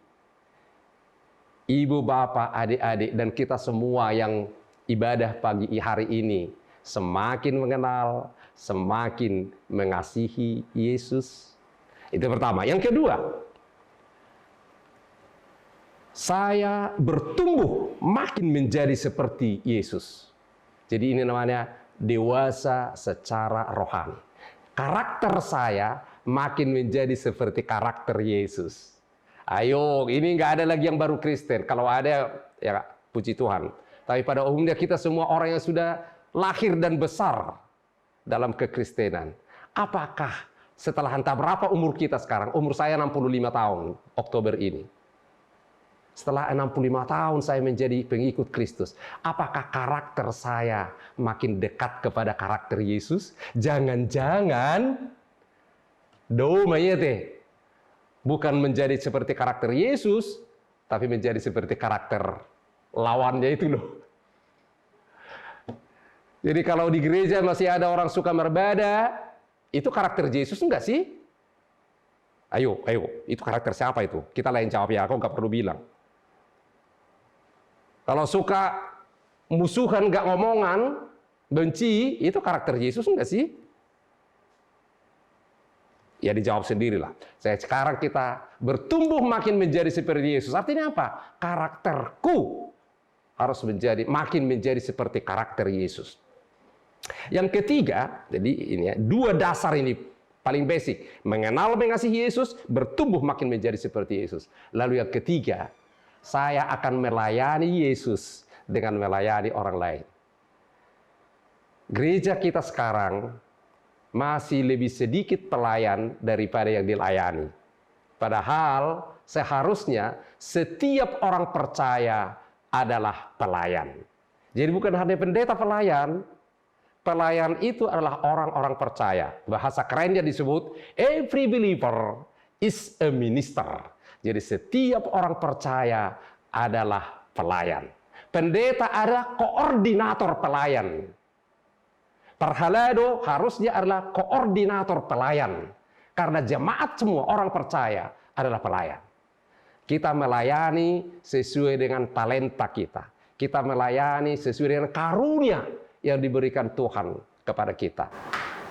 ibu, bapak, adik-adik, dan kita semua yang ibadah pagi hari ini semakin mengenal, semakin mengasihi Yesus? Itu pertama. Yang kedua, saya bertumbuh makin menjadi seperti Yesus. Jadi ini namanya dewasa secara rohani. Karakter saya makin menjadi seperti karakter Yesus. Ayo, ini nggak ada lagi yang baru Kristen. Kalau ada, ya puji Tuhan. Tapi pada umumnya kita semua orang yang sudah lahir dan besar dalam kekristenan. Apakah setelah entah berapa umur kita sekarang? Umur saya 65 tahun, Oktober ini. Setelah 65 tahun saya menjadi pengikut Kristus. Apakah karakter saya makin dekat kepada karakter Yesus? Jangan-jangan bukan menjadi seperti karakter Yesus, tapi menjadi seperti karakter lawannya itu loh. Jadi kalau di gereja masih ada orang suka beribadah, itu karakter Yesus enggak sih? Ayo, itu karakter siapa itu? Kita lain jawab ya, aku nggak perlu bilang. Kalau suka musuhan, nggak ngomongan, benci, itu karakter Yesus enggak sih? Ya dijawab sendirilah. Sekarang kita bertumbuh makin menjadi seperti Yesus. Artinya apa? Karakterku harus makin menjadi seperti karakter Yesus. Yang ketiga, jadi ini ya, 2 dasar ini paling basic. Mengenal, mengasihi Yesus, bertumbuh makin menjadi seperti Yesus. Lalu yang ketiga, saya akan melayani Yesus dengan melayani orang lain. Gereja kita sekarang masih lebih sedikit pelayan daripada yang dilayani. Padahal seharusnya setiap orang percaya adalah pelayan. Jadi bukan hanya pendeta pelayan, pelayan itu adalah orang-orang percaya. Bahasa kerennya disebut, every believer is a minister. Jadi setiap orang percaya adalah pelayan. Pendeta adalah koordinator pelayan. Perhalado harusnya adalah koordinator pelayan. Karena jemaat semua orang percaya adalah pelayan. Kita melayani sesuai dengan talenta kita. Kita melayani sesuai dengan karunia yang diberikan Tuhan kepada kita.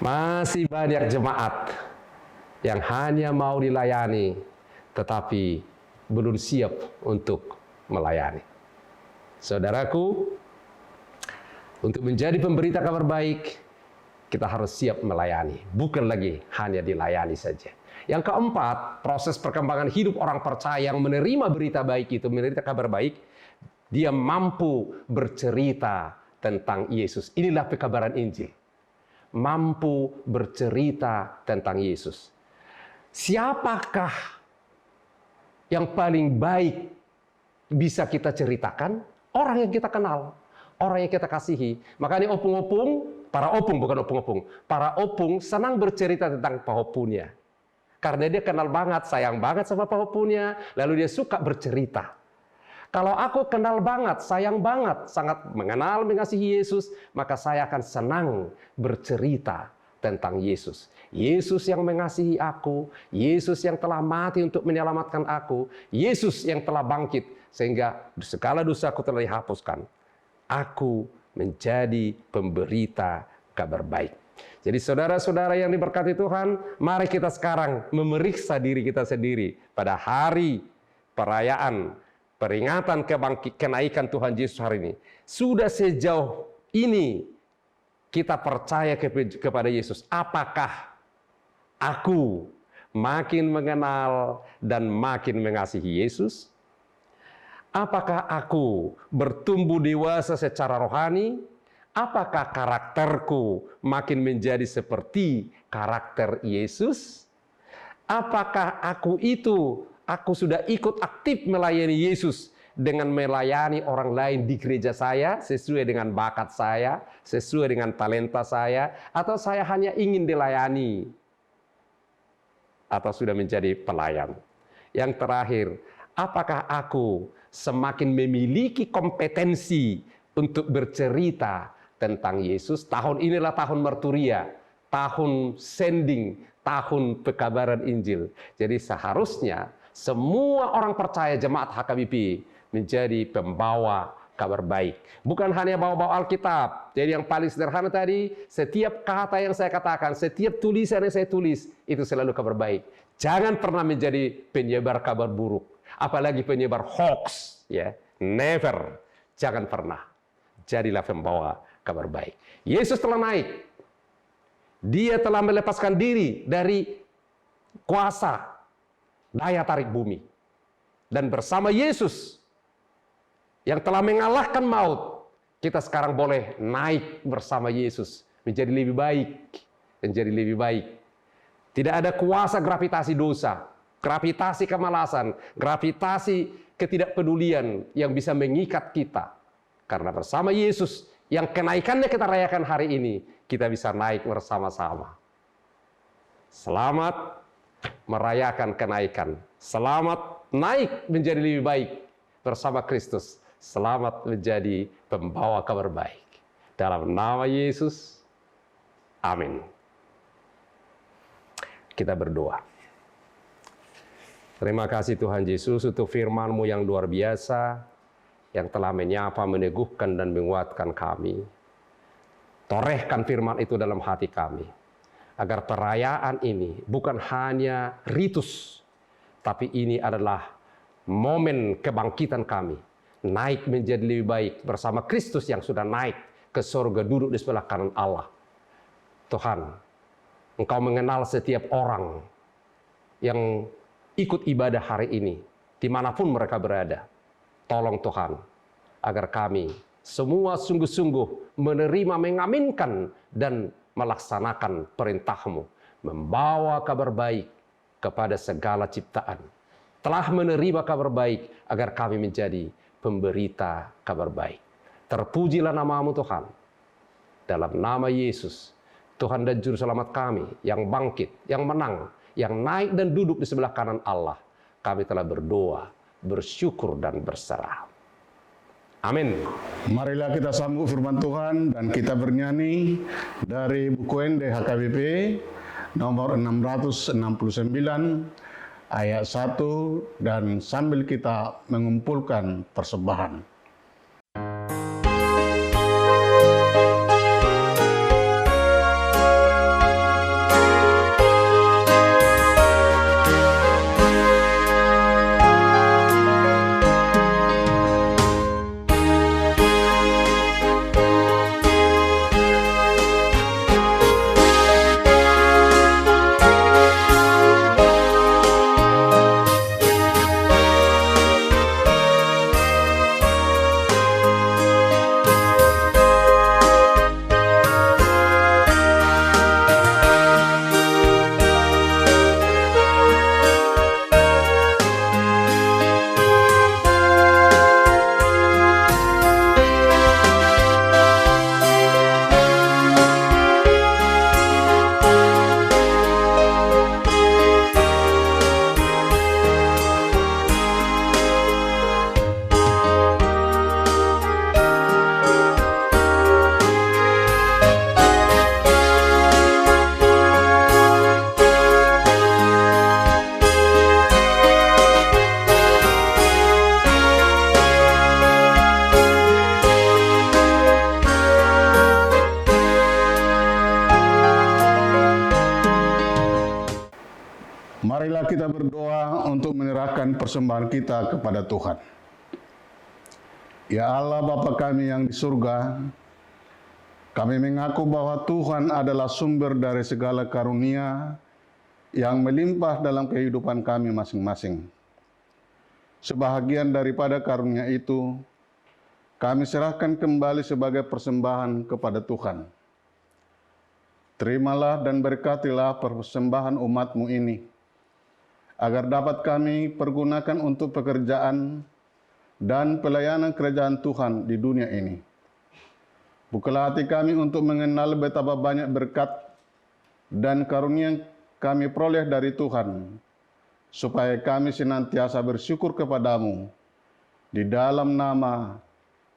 Masih banyak jemaat yang hanya mau dilayani, tetapi belum siap untuk melayani. Saudaraku, untuk menjadi pemberita kabar baik, kita harus siap melayani, bukan lagi hanya dilayani saja. Yang keempat, proses perkembangan hidup orang percaya yang menerima berita baik itu, menerima kabar baik, dia mampu bercerita tentang Yesus. Inilah pekabaran Injil. Mampu bercerita tentang Yesus. Siapakah yang paling baik bisa kita ceritakan? Orang yang kita kenal. Orang yang kita kasihi. Makanya para opung senang bercerita tentang pahopunya. Karena dia kenal banget, sayang banget sama pahopunya, lalu dia suka bercerita. Kalau aku kenal banget, sayang banget, sangat mengenal, mengasihi Yesus, maka saya akan senang bercerita tentang Yesus. Yesus yang mengasihi aku, Yesus yang telah mati untuk menyelamatkan aku, Yesus yang telah bangkit, sehingga segala dosaku telah dihapuskan. Aku menjadi pemberita kabar baik. Jadi saudara-saudara yang diberkati Tuhan, mari kita sekarang memeriksa diri kita sendiri pada hari perayaan peringatan kenaikan Tuhan Yesus hari ini. Sudah sejauh ini kita percaya kepada Yesus. Apakah aku makin mengenal dan makin mengasihi Yesus? Apakah aku bertumbuh dewasa secara rohani? Apakah karakterku makin menjadi seperti karakter Yesus? Apakah aku sudah ikut aktif melayani Yesus dengan melayani orang lain di gereja saya sesuai dengan bakat saya, sesuai dengan talenta saya, atau saya hanya ingin dilayani? Atau sudah menjadi pelayan? Yang terakhir, apakah aku semakin memiliki kompetensi untuk bercerita tentang Yesus? Tahun inilah tahun Marturia, tahun sending, tahun pekabaran Injil. Jadi seharusnya semua orang percaya jemaat HKBP menjadi pembawa kabar baik. Bukan hanya bawa-bawa Alkitab. Jadi yang paling sederhana tadi, setiap kata yang saya katakan, setiap tulisan yang saya tulis, itu selalu kabar baik. Jangan pernah menjadi penyebar kabar buruk. Apalagi penyebar hoax, ya, never, jangan pernah. Jadilah pembawa kabar baik. Yesus telah naik, dia telah melepaskan diri dari kuasa daya tarik bumi, dan bersama Yesus yang telah mengalahkan maut, kita sekarang boleh naik bersama Yesus menjadi lebih baik, menjadi lebih baik. Tidak ada kuasa gravitasi dosa, gravitasi kemalasan, gravitasi ketidakpedulian yang bisa mengikat kita. Karena bersama Yesus yang kenaikannya kita rayakan hari ini, kita bisa naik bersama-sama. Selamat merayakan kenaikan. Selamat naik menjadi lebih baik bersama Kristus. Selamat menjadi pembawa kabar baik. Dalam nama Yesus, amin. Kita berdoa. Terima kasih Tuhan Yesus untuk firman-Mu yang luar biasa, yang telah menyapa, meneguhkan, dan menguatkan kami. Torehkan firman itu dalam hati kami, agar perayaan ini bukan hanya ritus, tapi ini adalah momen kebangkitan kami, naik menjadi lebih baik bersama Kristus yang sudah naik ke surga, duduk di sebelah kanan Allah. Tuhan, Engkau mengenal setiap orang yang ikut ibadah hari ini, dimanapun mereka berada. Tolong Tuhan, agar kami semua sungguh-sungguh menerima, mengaminkan, dan melaksanakan perintah-Mu, membawa kabar baik kepada segala ciptaan. Telah menerima kabar baik, agar kami menjadi pemberita kabar baik. Terpujilah nama-Mu Tuhan. Dalam nama Yesus, Tuhan dan Juru Selamat kami, yang bangkit, yang menang, yang naik dan duduk di sebelah kanan Allah, kami telah berdoa, bersyukur, dan berserah. Amin. Marilah kita sambut firman Tuhan dan kita bernyanyi dari buku ND HKBP nomor 669 ayat 1, dan sambil kita mengumpulkan persembahan. Marilah kita berdoa untuk menyerahkan persembahan kita kepada Tuhan. Ya Allah Bapa kami yang di surga, kami mengaku bahwa Tuhan adalah sumber dari segala karunia yang melimpah dalam kehidupan kami masing-masing. Sebahagian daripada karunia itu, kami serahkan kembali sebagai persembahan kepada Tuhan. Terimalah dan berkatilah persembahan umat-Mu ini, agar dapat kami pergunakan untuk pekerjaan dan pelayanan kerajaan Tuhan di dunia ini. Bukalah hati kami untuk mengenal betapa banyak berkat dan karunia yang kami peroleh dari Tuhan, supaya kami senantiasa bersyukur kepadamu, di dalam nama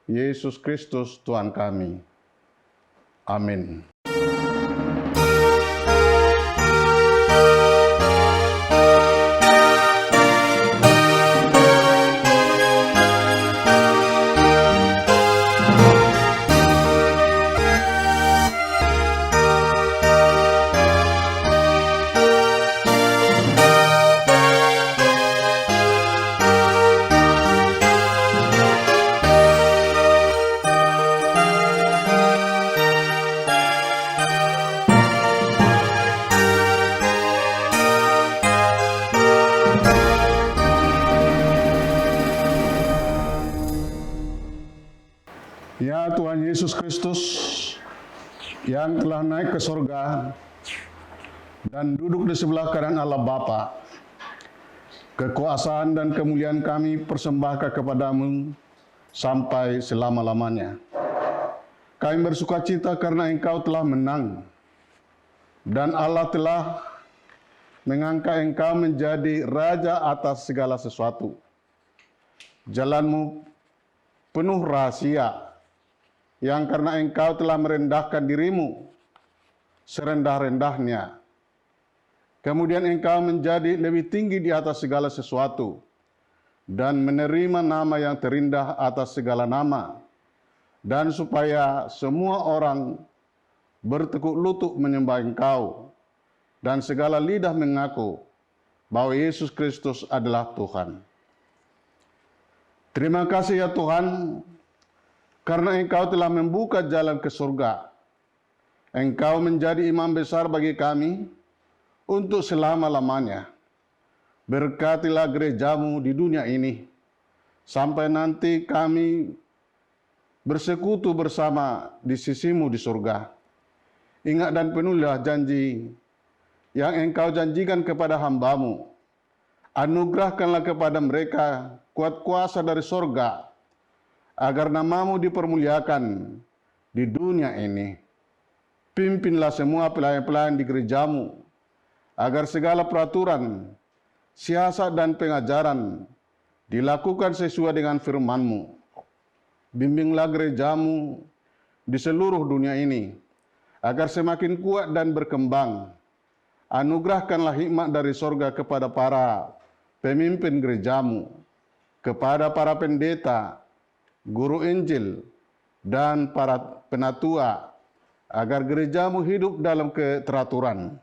Yesus Kristus Tuhan kami. Amin. Ya Tuhan Yesus Kristus yang telah naik ke surga dan duduk di sebelah kanan Allah Bapa, kekuasaan dan kemuliaan kami persembahkan kepadamu sampai selama-lamanya. Kami bersukacita karena Engkau telah menang dan Allah telah mengangkat Engkau menjadi Raja atas segala sesuatu. Jalan-Mu penuh rahasia, yang karena Engkau telah merendahkan diri-Mu serendah-rendahnya Kemudian engkau menjadi lebih tinggi di atas segala sesuatu dan menerima nama yang terindah atas segala nama, dan supaya semua orang bertekuk lutut menyembah engkau dan segala lidah mengaku bahwa Yesus Kristus adalah Tuhan. Terima kasih ya Tuhan, karena engkau telah membuka jalan ke surga. Engkau menjadi imam besar bagi kami untuk selama-lamanya. Berkatilah gerejamu di dunia ini, sampai nanti kami bersekutu bersama di sisimu di surga. Ingat dan penuhilah janji yang engkau janjikan kepada hambamu. Anugerahkanlah kepada mereka kuat kuasa dari surga, agar namamu dipermuliakan di dunia ini. Pimpinlah semua pelayan-pelayan di gerejamu, agar segala peraturan, siasat dan pengajaran dilakukan sesuai dengan firman-Mu. Bimbinglah gerejamu di seluruh dunia ini, agar semakin kuat dan berkembang. Anugerahkanlah hikmat dari sorga kepada para pemimpin gerejamu, kepada para pendeta, guru Injil, dan para penatua, agar gerejamu hidup dalam keteraturan.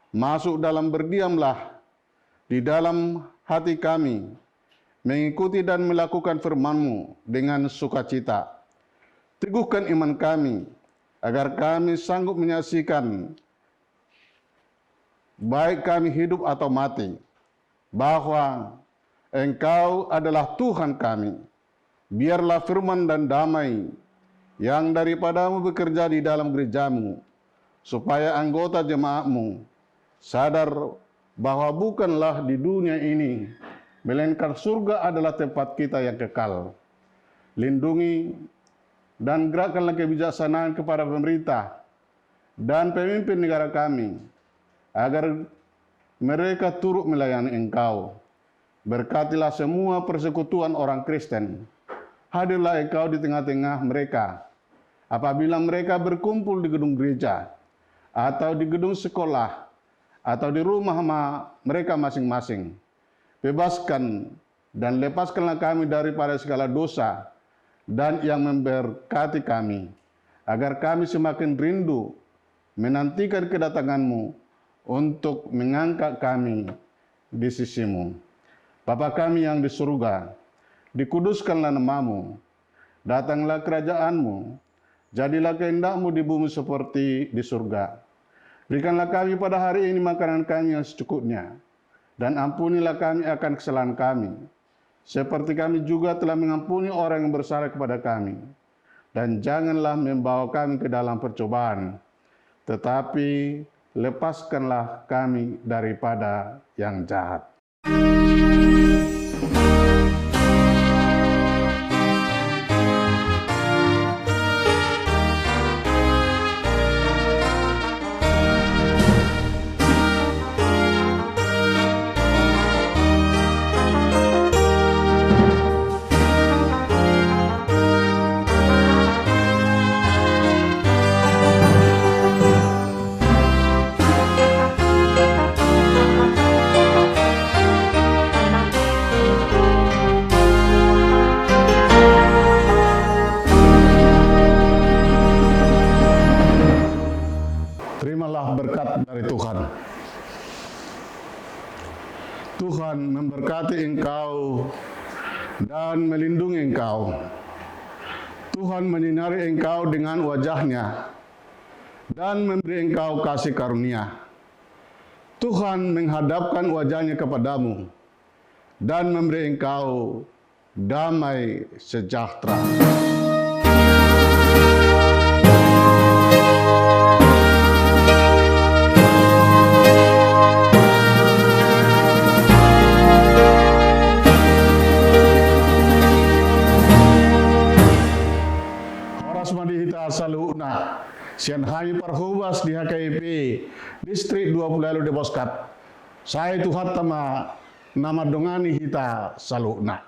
Masuk dalam berdiamlah di dalam hati kami, mengikuti dan melakukan firman-Mu dengan sukacita. Teguhkan iman kami, agar kami sanggup menyaksikan, baik kami hidup atau mati, bahwa Engkau adalah Tuhan kami. Biarlah firman dan damai yang daripadamu bekerja di dalam gerejamu, supaya anggota jemaatmu sadar bahwa bukanlah di dunia ini, melainkan surga adalah tempat kita yang kekal. Lindungi dan gerakkanlah kebijaksanaan kepada pemerintah dan pemimpin negara kami, agar mereka turut melayani Engkau. Berkatilah semua persekutuan orang Kristen. Hadirlah Engkau di tengah-tengah mereka. Apabila mereka berkumpul di gedung gereja, atau di gedung sekolah, atau di rumah mereka masing-masing. Bebaskan dan lepaskanlah kami daripada segala dosa dan yang memberkati kami, agar kami semakin rindu menantikan kedatangan-Mu untuk mengangkat kami di sisi-Mu. Bapa kami yang di surga, dikuduskanlah nama-Mu, datanglah kerajaan-Mu, jadilah kehendak-Mu di bumi seperti di surga. Berikanlah kami pada hari ini makanan kami yang secukupnya, dan ampunilah kami akan kesalahan kami, seperti kami juga telah mengampuni orang yang bersalah kepada kami. Dan janganlah membawa kami ke dalam percobaan, tetapi lepaskanlah kami daripada yang jahat. Terimalah berkat dari Tuhan. Tuhan memberkati engkau dan melindungi engkau. Tuhan menyinari engkau dengan wajah-Nya dan memberi engkau kasih karunia. Tuhan menghadapkan wajah-Nya kepadamu dan memberi engkau damai sejahtera. Madihita Saluna, Sian Hai Parhubas di HKIP, Distrik 20 Lalu Deboskat. Saya Tuhan Tama, nama dongani Hita Saluna.